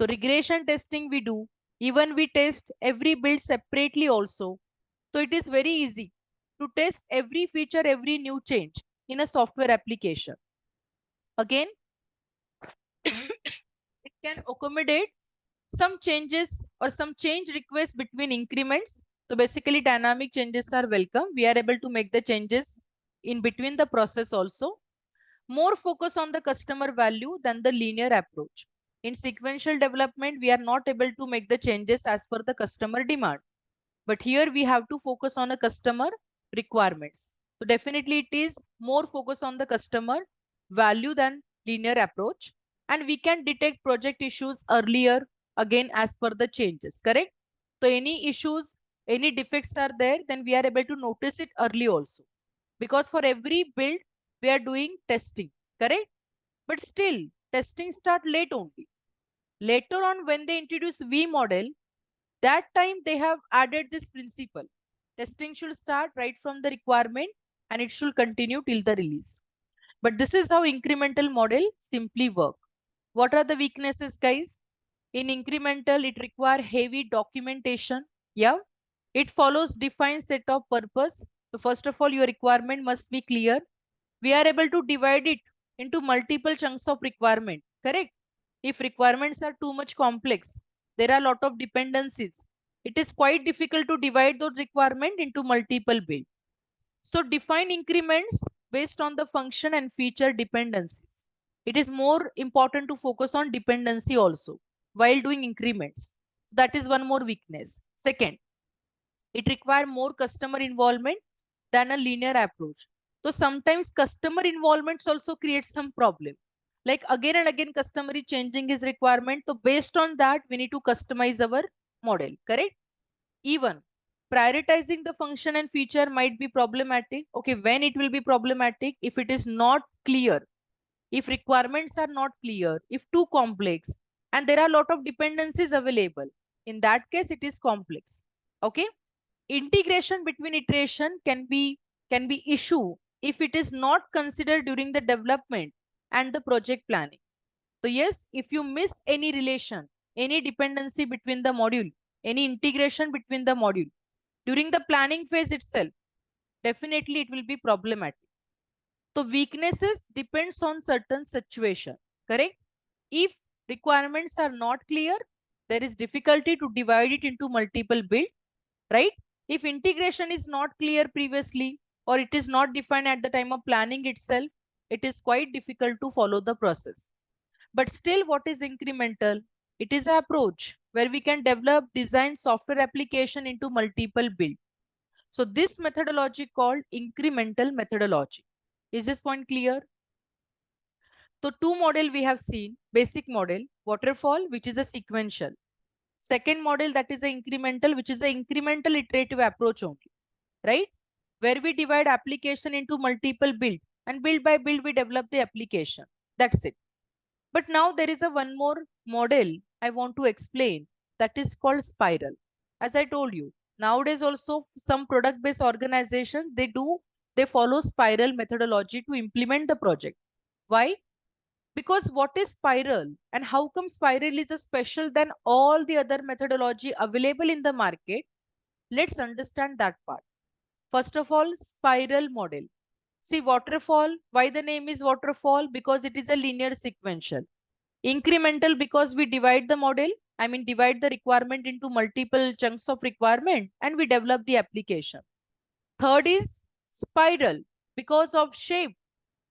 so regression testing we do, even we test every build separately also. So it is very easy to test every feature, every new change in a software application. Again, it can accommodate some changes or some change requests between increments. So basically dynamic changes are welcome. We are able to make the changes in between the process also. More focus on the customer value than the linear approach. In sequential development, we are not able to make the changes as per the customer demand. But here we have to focus on a customer requirements. So definitely it is more focus on the customer value than linear approach. And we can detect project issues earlier, again as per the changes, correct? So any issues, any defects are there, then we are able to notice it early also. Because for every build, we are doing testing, correct? But still, testing start late only. Later on, when they introduce V model, that time they have added this principle. Testing should start right from the requirement and it should continue till the release. But this is how incremental model simply work. What are the weaknesses, guys? In incremental, it require heavy documentation. Yeah. It follows defined set of purpose. So first of all, your requirement must be clear. We are able to divide it into multiple chunks of requirement, correct? If requirements are too much complex, there are a lot of dependencies. It is quite difficult to divide those requirement into multiple build. So define increments based on the function and feature dependencies. It is more important to focus on dependency also while doing increments. That is one more weakness. Second, it requires more customer involvement than a linear approach. So sometimes customer involvements also create some problem. Like again and again, customer is changing his requirement. So based on that, we need to customize our model, correct? Even prioritizing the function and feature might be problematic. Okay, when it will be problematic? If it is not clear, if requirements are not clear, if too complex, and there are a lot of dependencies available. In that case, it is complex. Okay. Integration between iteration can be issue if it is not considered during the development and the project planning. So yes, if you miss any relation, any dependency between the module, any integration between the module during the planning phase itself, definitely it will be problematic. So weaknesses depends on certain situation, correct? If requirements are not clear, there is difficulty to divide it into multiple build, right? If integration is not clear previously or it is not defined at the time of planning itself, it is quite difficult to follow the process. But still, what is incremental? It is an approach where we can develop, design software application into multiple build. So this methodology called incremental methodology. Is this point clear? So two model we have seen, basic model, waterfall, which is a sequential. Second model that is an incremental, which is an incremental iterative approach only, right? Where we divide application into multiple build and build by build we develop the application. That's it. But now there is a one more model I want to explain that is called spiral. As I told you, nowadays also some product-based organizations, they follow spiral methodology to implement the project. Why? Because what is spiral and how come spiral is a special than all the other methodology available in the market? Let's understand that part. First of all, spiral model. See, waterfall, why the name is waterfall? Because it is a linear sequential. Incremental because we divide the model, divide the requirement into multiple chunks of requirement and we develop the application. Third is spiral because of shape.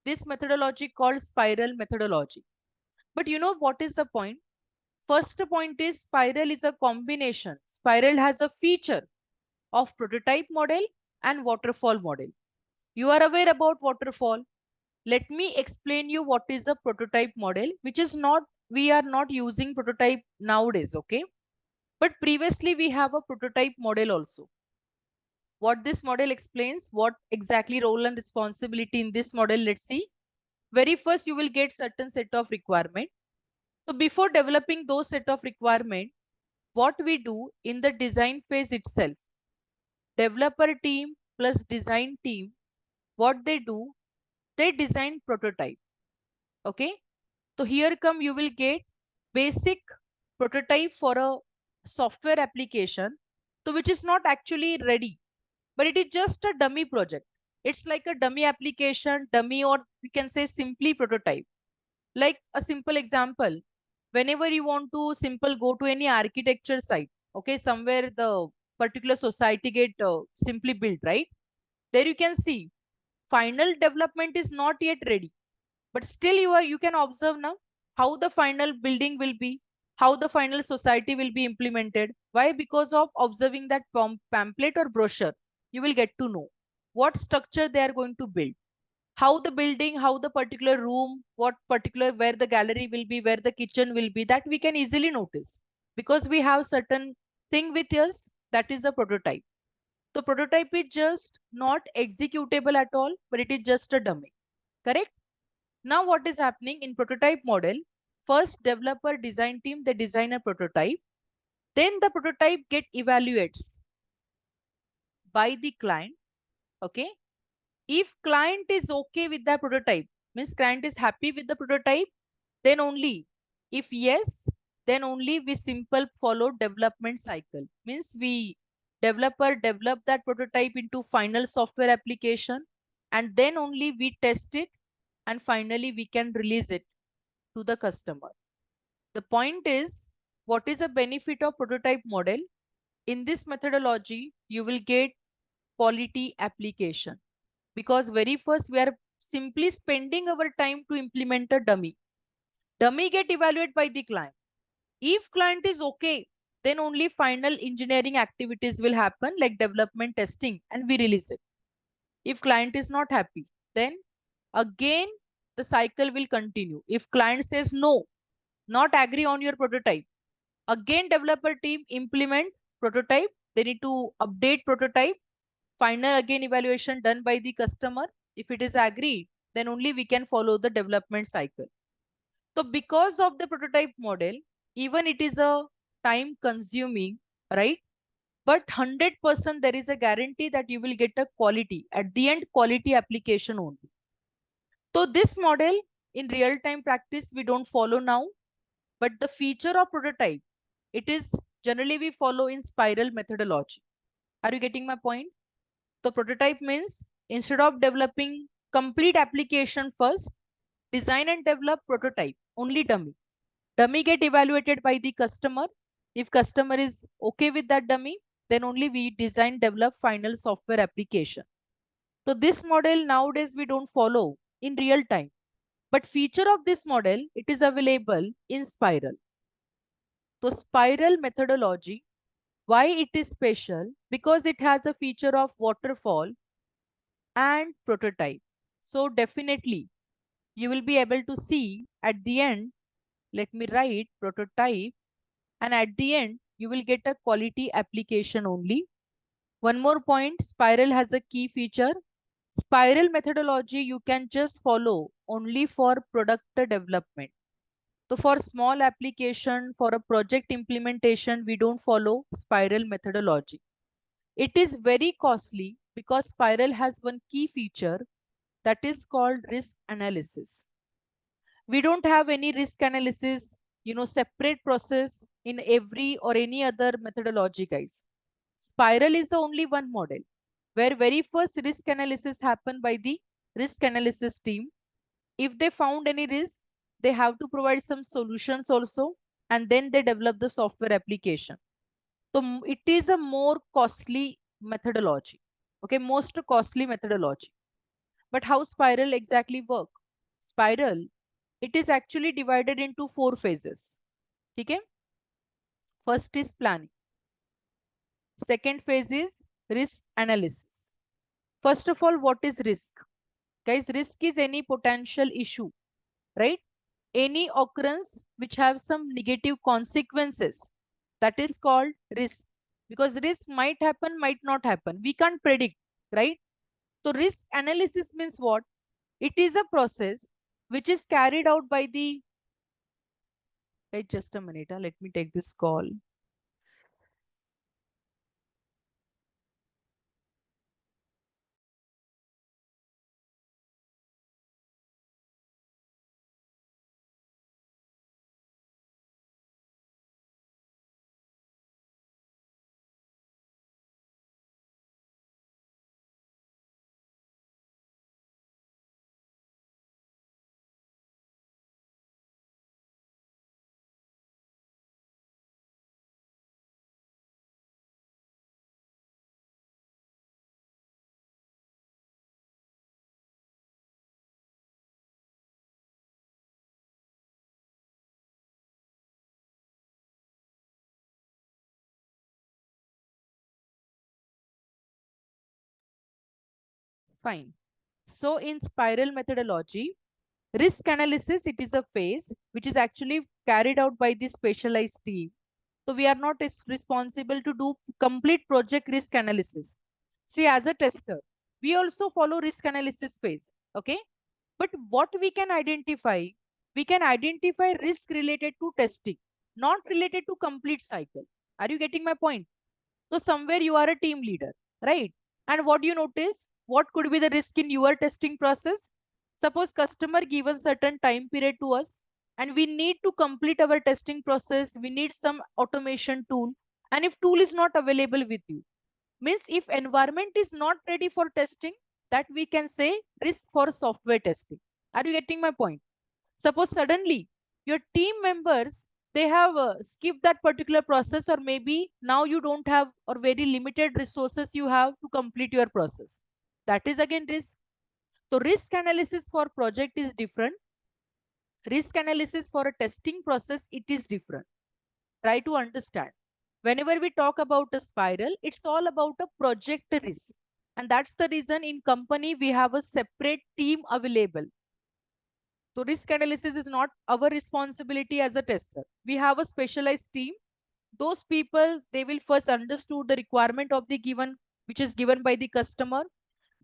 This methodology called spiral methodology. But you know what is the point? First point is spiral is a combination. Spiral has a feature of prototype model and waterfall model. You are aware about waterfall. Let me explain you what is a prototype model, which is not, we are not using prototype nowadays, okay? But previously we have a prototype model also. What this model explains, what exactly role and responsibility in this model, let's see. Very first, you will get certain set of requirement. So before developing those set of requirement, what we do in the design phase itself, developer team plus design team, what they do, they design prototype. Okay. So here come you will get basic prototype for a software application. So which is not actually ready, but it is just a dummy project. It's like a dummy application, dummy, or we can say simply prototype. Like a simple example, whenever you want to simple go to any architecture site, okay, somewhere the particular society get simply built, right? There you can see final development is not yet ready, but still you can observe now how the final building will be, how the final society will be implemented. Why? Because of observing that pamphlet or brochure, you will get to know what structure they are going to build, how the building, how the particular room, what particular, where the gallery will be, where the kitchen will be, that we can easily notice because we have certain thing with us, that is a prototype. The prototype is just not executable at all, but it is just a dummy. Correct? Now what is happening in prototype model? First, developer design team, they design a prototype. Then the prototype get evaluates by the client. Okay. If client is okay with the prototype, means client is happy with the prototype, then only, if yes, then only we simple follow development cycle. Means we developer develop that prototype into final software application and then only we test it and finally we can release it to the customer. The point is, what is the benefit of prototype model? In this methodology, you will get quality application because very first we are simply spending our time to implement a dummy. Dummy get evaluated by the client. If client is okay, then only final engineering activities will happen like development testing and we release it. If client is not happy, then again the cycle will continue. If client says no, not agree on your prototype, again developer team implement prototype. They need to update prototype. Final again evaluation done by the customer. If it is agreed, then only we can follow the development cycle. So because of the prototype model, even it is a time consuming, right? But 100% there is a guarantee that you will get a quality, at the end quality application only. So this model in real time practice, we don't follow now, but the feature of prototype, it is generally we follow in spiral methodology. Are you getting my point? So prototype means instead of developing complete application first, design and develop prototype, only dummy. Dummy get evaluated by the customer. If customer is okay with that dummy, then only we design, develop final software application. So this model nowadays we don't follow in real time. But feature of this model, it is available in spiral. So spiral methodology, why it is special? Because it has a feature of waterfall and prototype. So definitely you will be able to see at the end, let me write prototype, and at the end you will get a quality application only. One more point, spiral has a key feature. Spiral methodology you can just follow only for product development. So for small application, for a project implementation, we don't follow spiral methodology. It is very costly because spiral has one key feature that is called risk analysis. We don't have any risk analysis, separate process in every or any other methodology, guys. Spiral is the only one model where very first risk analysis happen by the risk analysis team. If they found any risk, they have to provide some solutions also, and then they develop the software application. So it is a more costly methodology. Okay, most costly methodology. But how spiral exactly work? Spiral, it is actually divided into four phases. Okay, first is planning. Second phase is risk analysis. First of all, what is risk? Guys, risk is any potential issue, right? Any occurrence which have some negative consequences, that is called risk. Because risk might happen, might not happen. We can't predict, right? So risk analysis means what? It is a process which is carried out by the, wait just a minute, let me take this call. Fine. So in spiral methodology, risk analysis, it is a phase which is actually carried out by the specialized team. So we are not responsible to do complete project risk analysis. See, as a tester, we also follow risk analysis phase. Okay. But what we can identify risk related to testing, not related to complete cycle. Are you getting my point? So somewhere you are a team leader, right? And what do you notice? What could be the risk in your testing process? Suppose customer given certain time period to us and we need to complete our testing process. We need some automation tool. And if tool is not available with you, means if environment is not ready for testing, that we can say risk for software testing. Are you getting my point? Suppose suddenly your team members, they have skipped that particular process, or maybe now you don't have or very limited resources you have to complete your process. That is again risk. So risk analysis for project is different. Risk analysis for a testing process, it is different. Try to understand. Whenever we talk about a spiral, it's all about a project risk. And that's the reason in company we have a separate team available. So risk analysis is not our responsibility as a tester. We have a specialized team. Those people, they will first understood the requirement of the given, which is given by the customer.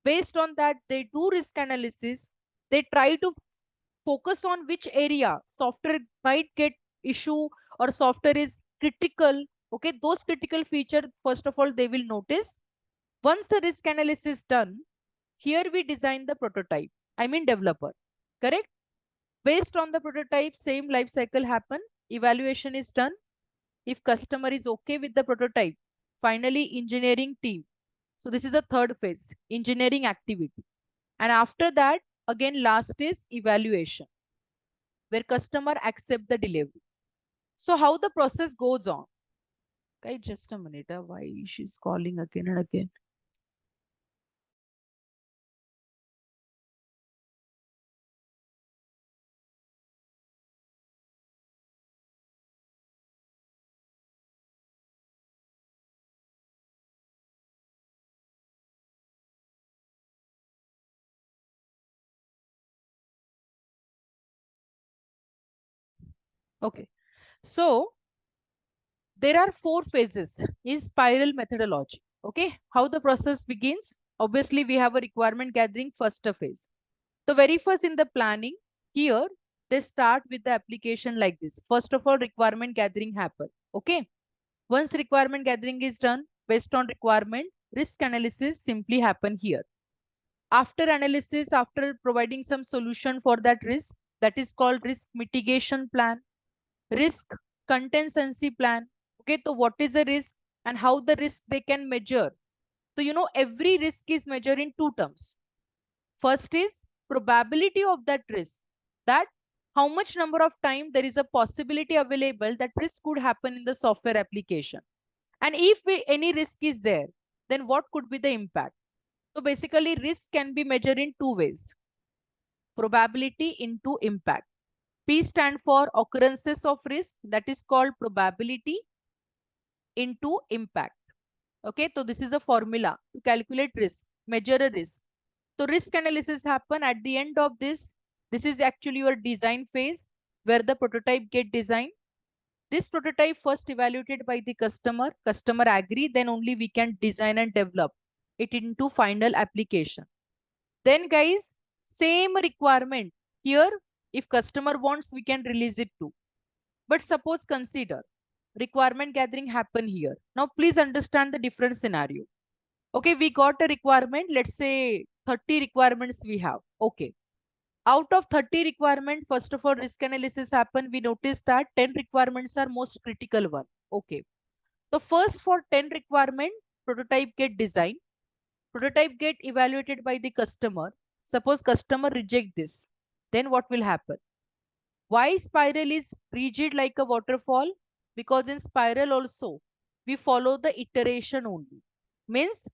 Based on that, they do risk analysis. They try to focus on which area software might get issue or software is critical. Okay, those critical feature, first of all, they will notice. Once the risk analysis done, here we design the prototype. I mean developer, correct? Based on the prototype, same life cycle happen. Evaluation is done. If customer is okay with the prototype, finally engineering team. So this is a third phase, engineering activity. And after that, again, last is evaluation, where customer accept the delivery. So how the process goes on? Okay, just a minute. Why she's calling again and again? Okay. So there are four phases in spiral methodology. Okay. How the process begins? Obviously, we have a requirement gathering first phase. The very first in the planning, here they start with the application like this. First of all, requirement gathering happen. Okay. Once requirement gathering is done, based on requirement, risk analysis simply happen here. After analysis, after providing some solution for that risk, that is called risk mitigation plan, risk contingency plan. Okay, so what is the risk and how the risk they can measure? So, every risk is measured in two terms. First is probability of that risk, that how much number of time there is a possibility available that risk could happen in the software application. And if any risk is there, then what could be the impact? So basically risk can be measured in two ways: probability into impact. P stand for occurrences of risk, that is called probability into impact. Okay, so this is a formula to calculate risk, measure a risk. So risk analysis happen at the end of this. This is actually your design phase where the prototype get designed. This prototype first evaluated by the customer agree, then only we can design and develop it into final application. Then guys, same requirement here. If customer wants, we can release it too. But suppose consider requirement gathering happen here. Now please understand the different scenario. Okay, we got a requirement, let's say 30 requirements we have. Okay. Out of 30 requirement, first of all, risk analysis happen. We notice that 10 requirements are most critical one. Okay. So first for 10 requirement, prototype get designed, prototype get evaluated by the customer. Suppose customer reject this, then what will happen? Why spiral is rigid like a waterfall? Because in spiral also, we follow the iteration only. Means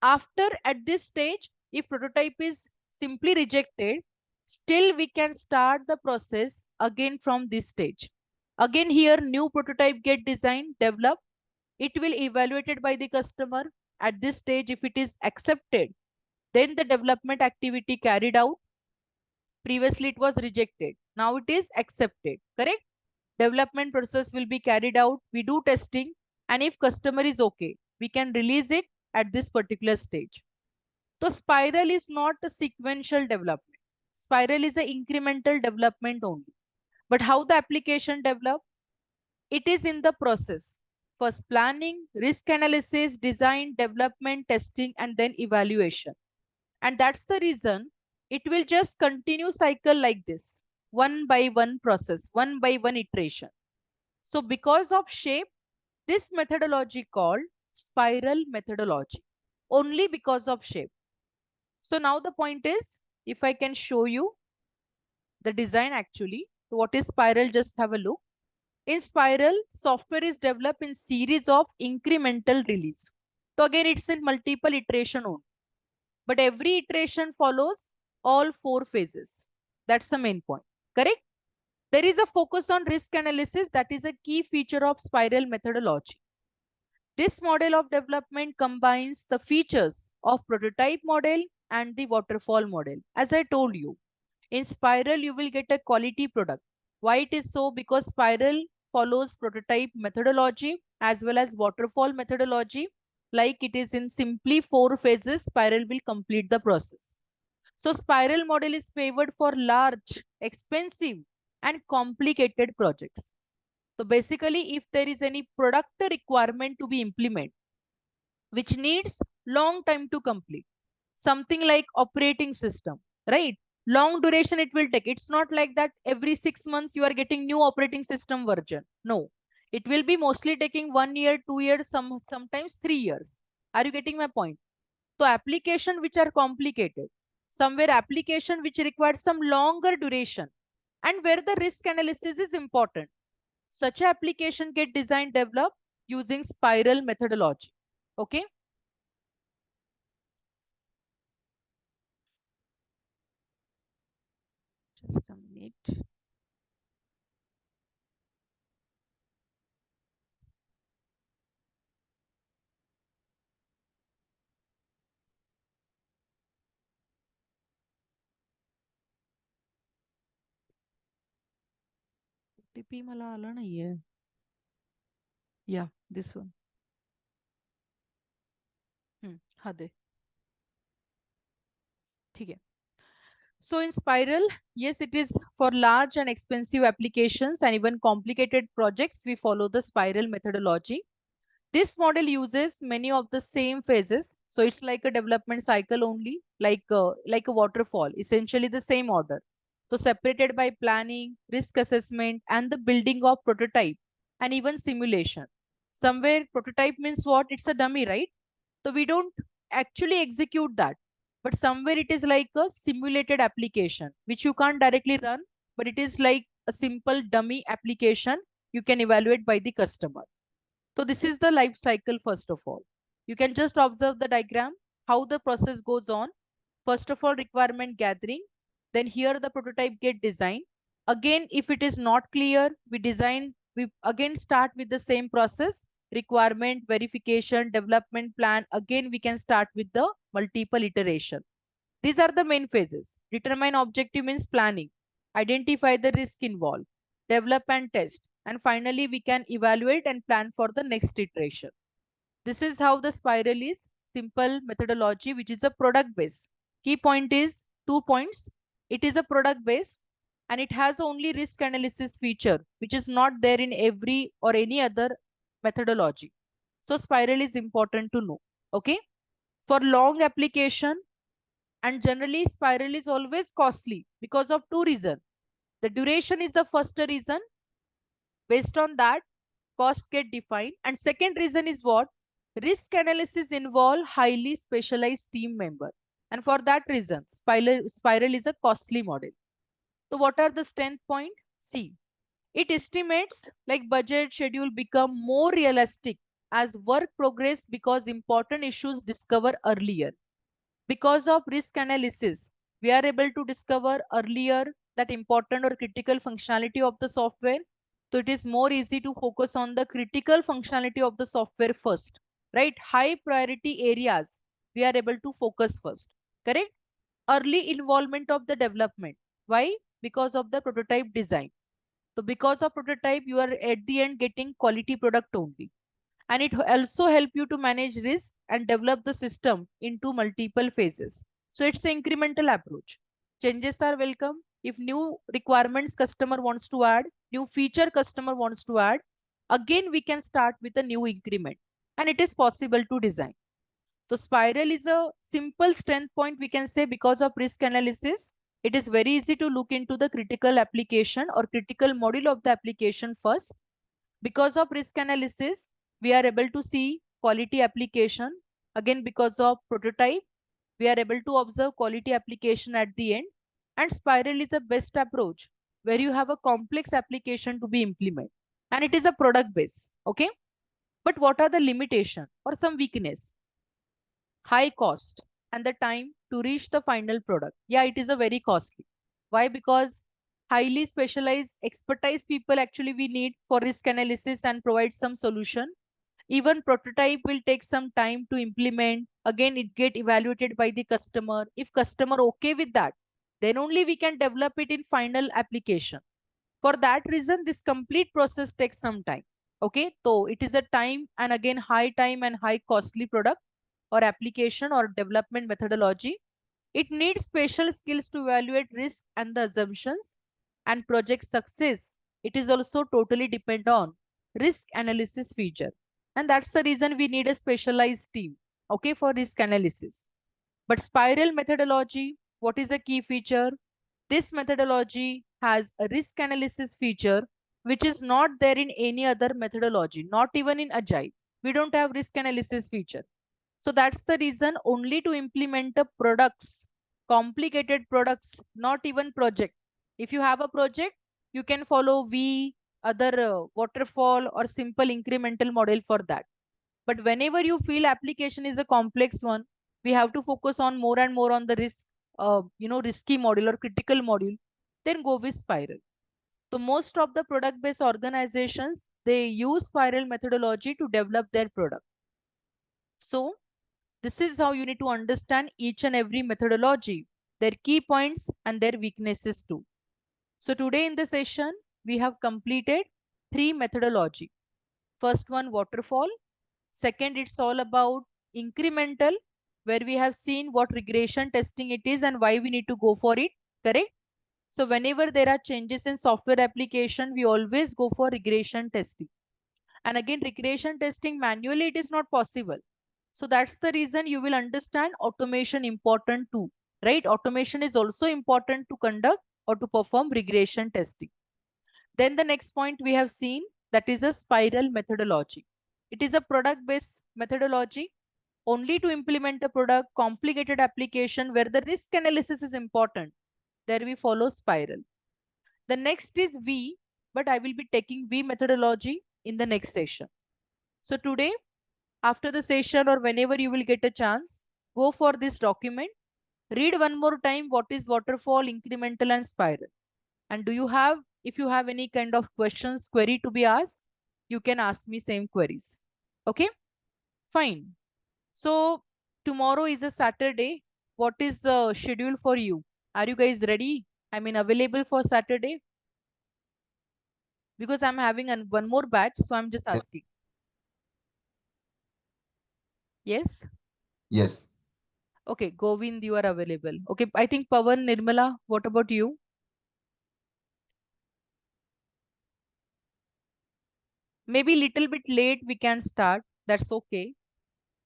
after at this stage, if prototype is simply rejected, still we can start the process again from this stage. Again here, new prototype get designed, developed. It will evaluated by the customer. At this stage, if it is accepted, then the development activity carried out. Previously it was rejected. Now it is accepted. Correct? Development process will be carried out. We do testing. And if customer is okay, we can release it at this particular stage. So spiral is not a sequential development. Spiral is an incremental development only. But how the application develop? It is in the process. First planning, risk analysis, design, development, testing, and then evaluation. And that's the reason it will just continue cycle like this, one by one process, one by one iteration. So because of shape, this methodology called spiral methodology, only because of shape. So now the point is, if I can show you the design actually, what is spiral, just have a look. In spiral, software is developed in series of incremental release. So again, it's in multiple iteration only. But every iteration follows all four phases. That's the main point. Correct? There is a focus on risk analysis. That is a key feature of spiral methodology. This model of development combines the features of prototype model and the waterfall model. As I told you, in spiral, you will get a quality product. Why it is so? Because spiral follows prototype methodology as well as waterfall methodology. Like it is in simply 4 phases, spiral will complete the process. So spiral model is favored for large, expensive and complicated projects. So basically, if there is any product requirement to be implemented, which needs long time to complete, something like operating system, right? Long duration it will take. It's not like that every 6 months you are getting new operating system version. No, it will be mostly taking 1 year, 2 years, sometimes 3 years. Are you getting my point? So application which are complicated, somewhere application which requires some longer duration and where the risk analysis is important. Such application get designed, developed using spiral methodology. Okay. Just a minute. OTP मला आला नाहीये. Yeah, this one. हा दे. ठीक है. So in spiral, yes, it is for large and expensive applications and even complicated projects. We follow the spiral methodology. This model uses many of the same phases. So it's like a development cycle only, like a waterfall, essentially the same order. So separated by planning, risk assessment, and the building of prototype and even simulation. Somewhere prototype means what? It's a dummy, right? So we don't actually execute that. but somewhere it is like a simulated application which you can't directly run, but it is like a simple dummy application you can evaluate by the customer. So this is the life cycle. First of all, you can just observe the diagram, how the process goes on. First of all, requirement gathering, then here the prototype get designed. Again, if it is not clear, we again start with the same process, requirement verification, development plan. Again, we can start with the multiple iteration. These are the main phases. Determine objective means planning, identify the risk involved, develop and test, and finally we can evaluate and plan for the next iteration. This is how the spiral is. Simple methodology, which is a product base. Key point is 2 points. It is a product base and it has only risk analysis feature, which is not there in every or any other methodology. So spiral is important to know. Okay. For long application, and generally spiral is always costly because of two reasons. The duration is the first reason. Based on that, cost get defined. And second reason is what? Risk analysis involve highly specialized team member. And for that reason, spiral is a costly model. So what are the strength point? See, it estimates like budget schedule become more realistic as work progress because important issues discover earlier. Because of risk analysis, we are able to discover earlier that important or critical functionality of the software. So it is more easy to focus on the critical functionality of the software first, right? High priority areas, we are able to focus first, correct? Early involvement of the development. Why? Because of the prototype design. So because of prototype, you are at the end getting quality product only, and it also help you to manage risk and develop the system into multiple phases. So it's an incremental approach. Changes are welcome. If new requirements customer wants to add, new feature customer wants to add, again we can start with a new increment, and it is possible to design. So spiral is a simple strength point, we can say. Because of risk analysis, it is very easy to look into the critical application or critical module of the application first. Because of risk analysis, we are able to see quality application. Again, because of prototype, we are able to observe quality application at the end. And spiral is the best approach where you have a complex application to be implemented. And it is a product base. Okay. But what are the limitation or some weakness? High cost and the time to reach the final product. Yeah, it is a very costly. Why? Because highly specialized expertise people actually we need for risk analysis and provide some solution. Even prototype will take some time to implement. Again, it get evaluated by the customer. If customer okay with that, then only we can develop it in final application. For that reason, this complete process takes some time. Okay, so it is a time and again high time and high costly product or application or development methodology. It needs special skills to evaluate risk and the assumptions and project success. It is also totally depend on risk analysis feature. And that's the reason we need a specialized team, okay, for risk analysis. But spiral methodology, what is a key feature? This methodology has a risk analysis feature, which is not there in any other methodology, not even in Agile. We don't have risk analysis feature. So that's the reason only to implement the products, complicated products, not even project. If you have a project, you can follow V, other waterfall or simple incremental model for that. But whenever you feel application is a complex one, we have to focus on more and more on the risk, risky module or critical module, then go with spiral. So most of the product-based organizations, they use spiral methodology to develop their product. So this is how you need to understand each and every methodology, their key points and their weaknesses too. So today in the session, we have completed 3 methodology. First one, waterfall. Second, it's all about incremental, where we have seen what regression testing it is and why we need to go for it, correct? So whenever there are changes in software application, we always go for regression testing. And again, regression testing manually, it is not possible. So that's the reason you will understand automation important too, right? Automation is also important to conduct or to perform regression testing. Then the next point we have seen, that is a spiral methodology. It is a product-based methodology only to implement a product, complicated application where the risk analysis is important. There we follow spiral. The next is V, but I will be taking V methodology in the next session. So today, after the session or whenever you will get a chance, go for this document, read one more time what is waterfall, incremental and spiral. And do you have, if you have any kind of questions, query to be asked, you can ask me same queries. Okay, fine. So tomorrow is a Saturday. What is the schedule for you? Are you guys ready? I mean, available for Saturday? Because I'm having one more batch, so I'm just asking. Yes? Yes. Okay, Govind, you are available. Okay, I think Pawan, Nirmala, what about you? Maybe little bit late we can start. That's okay.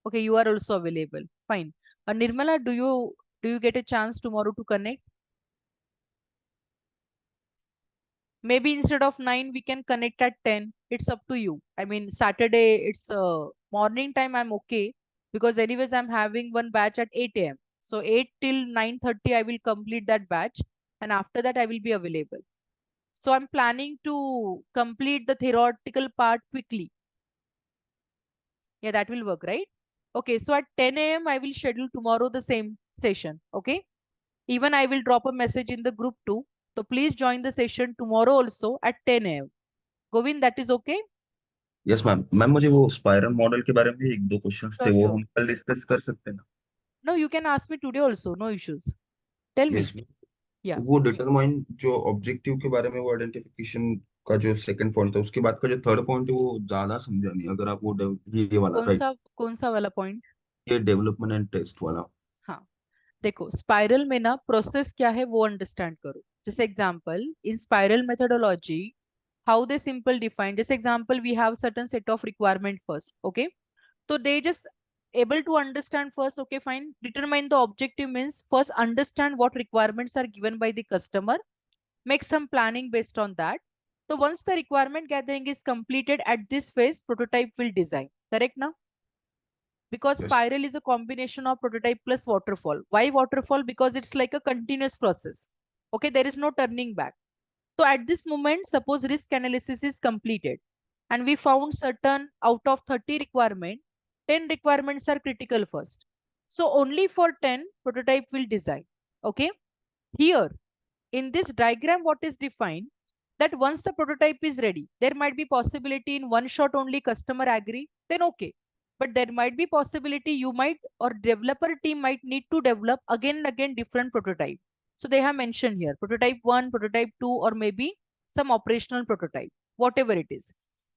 Okay, you are also available. Fine. Nirmala, do you get a chance tomorrow to connect? Maybe instead of 9, we can connect at 10. It's up to you. I mean, Saturday, it's morning time. I'm okay because anyways, I'm having one batch at 8 a.m. So 8 till 9:30, I will complete that batch. And after that, I will be available. So I'm planning to complete the theoretical part quickly. Yeah, that will work, right? Okay, so at 10 a.m., I will schedule tomorrow the same session. Okay. Even I will drop a message in the group too. So please join the session tomorrow also at 10 a.m. Govind, that is okay? Yes ma'am. Ma'am मुझे वो spiral model के बारे में एक दो questions थे, Sure, वो sure. हम कल डिस्कस कर सकते हैं ना? No, you can ask me today also. No issues. Tell me. Yes. Yeah. वो डिटरमाइन जो ऑब्जेक्टिव के बारे में, वो आइडेंटिफिकेशन का जो सेकंड पॉइंट था, उसके बाद का जो थर्ड पॉइंट है वो ज्यादा समझा नहीं। अगर आप वो ये वाला राइट, कौन सा वाला पॉइंट? ये डेवलपमेंट एंड टेस्ट वाला। हाँ, देखो स्पाइरल में ना प्रोसेस क्या है वो अंडरस्टैंड करो. जैसे example in spiral methodology, how they simple define. This example, we have certain set of requirement first. Okay, so they just able to understand first. Okay, fine, determine the objective means first understand what requirements are given by the customer, make some planning based on that. So once the requirement gathering is completed at this phase, prototype will design. Correct now? Because yes. spiral is a combination of prototype plus waterfall. Why waterfall? Because it's like a continuous process. Okay, there is no turning back. So at this moment, suppose risk analysis is completed and we found certain out of 30 requirement, 10 requirements are critical first. So only for 10 prototype will design. Okay. Here in this diagram, what is defined that once the prototype is ready, there might be possibility in one shot only customer agree, then okay. But there might be possibility you might or developer team might need to develop again and again different prototype. So they have mentioned here prototype 1, prototype 2, or maybe some operational prototype, whatever it is.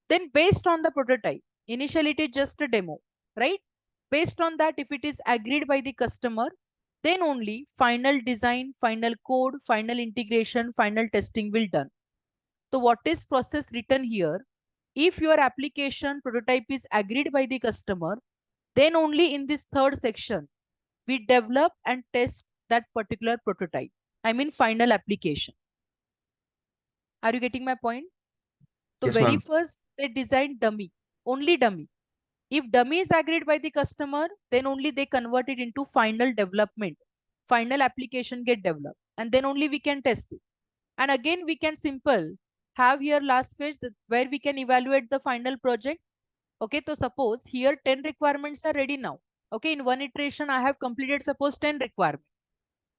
Then based on the prototype, initially it is just a demo, right? Based on that, if it is agreed by the customer, then only final design, final code, final integration, final testing will done. So what is process written here? If your application prototype is agreed by the customer, then only in this third section, we develop and test that particular prototype. I mean final application. Are you getting my point? So yes very ma'am. first, they design dummy, only dummy. If dummy is agreed by the customer, then only they convert it into final development. Final application get developed. And then only we can test it. And again, we can simple have here last phase where we can evaluate the final project. Okay, so suppose here 10 requirements are ready now. Okay, in one iteration, I have completed suppose 10 requirements.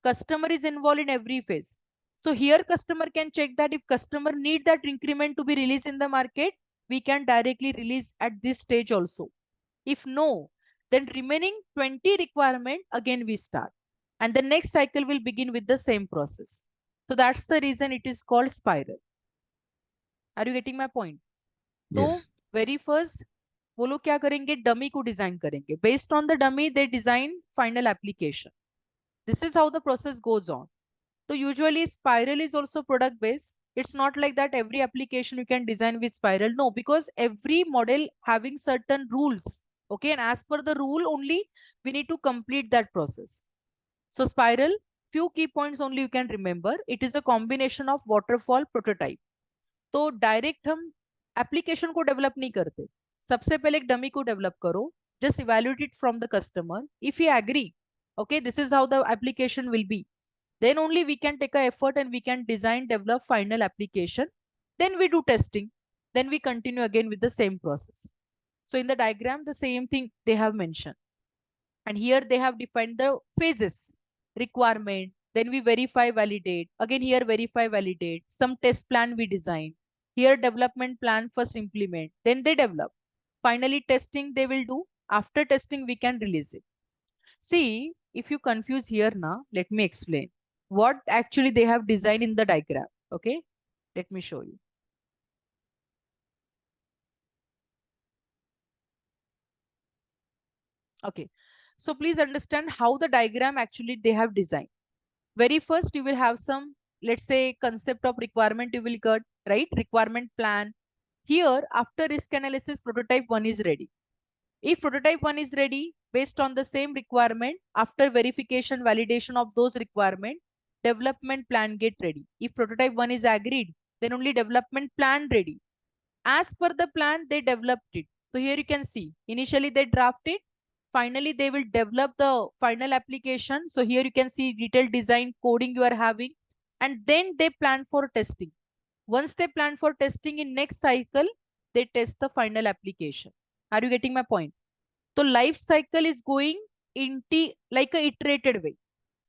Customer is involved in every phase. So here customer can check that if customer need that increment to be released in the market, we can directly release at this stage also. If no, then remaining 20 requirement again we start. And the next cycle will begin with the same process. So that's the reason it is called spiral. Are you getting my point? तो yes. Very first वो लोग क्या करेंगे, dummy को design करेंगे. Based on the dummy they design final application. This is how the process goes on. So usually spiral is also product based. It's not like that every application you can design with spiral. No, because every model having certain rules. Okay, and as per the rule only we need to complete that process. So spiral, few key points only you can remember. It is a combination of waterfall prototype. तो direct हम application को develop नहीं करते. सबसे पहले एक dummy को develop करो. Just evaluate it from the customer. If he agree, okay, this is how the application will be, then only we can take a effort and we can design, develop final application. Then we do testing. Then we continue again with the same process. So in the diagram, the same thing they have mentioned. And here they have defined the phases, requirement, then we verify, validate. Again here verify, validate. Some test plan we design. Here development plan first implement, then they develop. Finally testing they will do. After testing we can release it. See, if you confuse here now, let me explain what actually they have designed in the diagram. Okay, let me show you. Okay, so please understand how the diagram actually they have designed. Very first you will have some, let's say, concept of requirement you will get, right? Requirement plan. Here after risk analysis prototype 1 is ready. If prototype 1 is ready based on the same requirement, after verification validation of those requirement, development plan get ready. If prototype 1 is agreed, then only development plan ready. As per the plan they developed it. So here you can see initially they draft it, finally they will develop the final application. So here you can see detailed design coding you are having, and then they plan for testing. Once they plan for testing in next cycle, they test the final application. Are you getting my point? So life cycle is going into like a iterated way.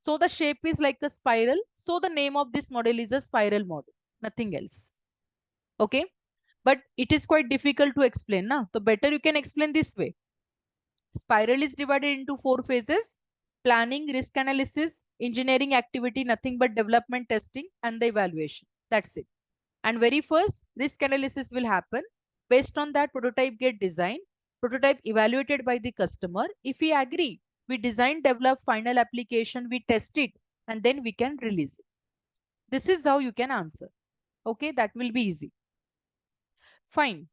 So the shape is like a spiral. So the name of this model is a spiral model, nothing else. Okay, but it is quite difficult to explain now. So better you can explain this way. Spiral is divided into 4 phases: planning, risk analysis, engineering activity, nothing but development, testing, and the evaluation. That's it. And very first risk analysis will happen. Based on that prototype get designed, prototype evaluated by the customer. If we agree, we design, develop final application, we test it, and then we can release it. This is how you can answer. Okay, that will be easy. Fine.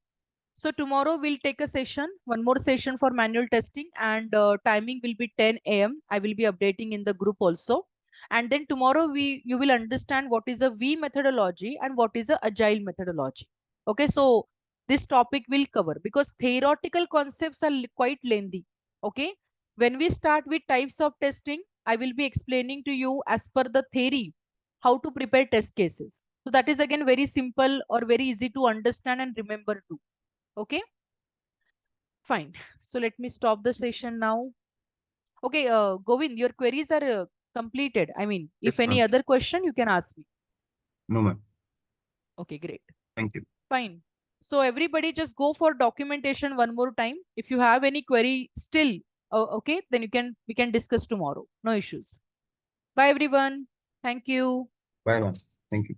So tomorrow we'll take a session, one more session for manual testing, and timing will be 10 a.m. I will be updating in the group also. And then tomorrow you will understand what is a V methodology and what is a agile methodology. Okay, so this topic will cover because theoretical concepts are quite lengthy. Okay, when we start with types of testing, I will be explaining to you as per the theory how to prepare test cases. So that is again very simple or very easy to understand and remember too. Okay, fine. So let me stop the session now. Okay, Govind, your queries are completed. I mean, if Yes, any ma'am. other question, you can ask me. No, ma'am. Okay, great. Thank you. Fine. So everybody just go for documentation one more time. If you have any query still, okay, then we can discuss tomorrow. No issues. Bye everyone. Thank you. Bye, ma'am. Thank you.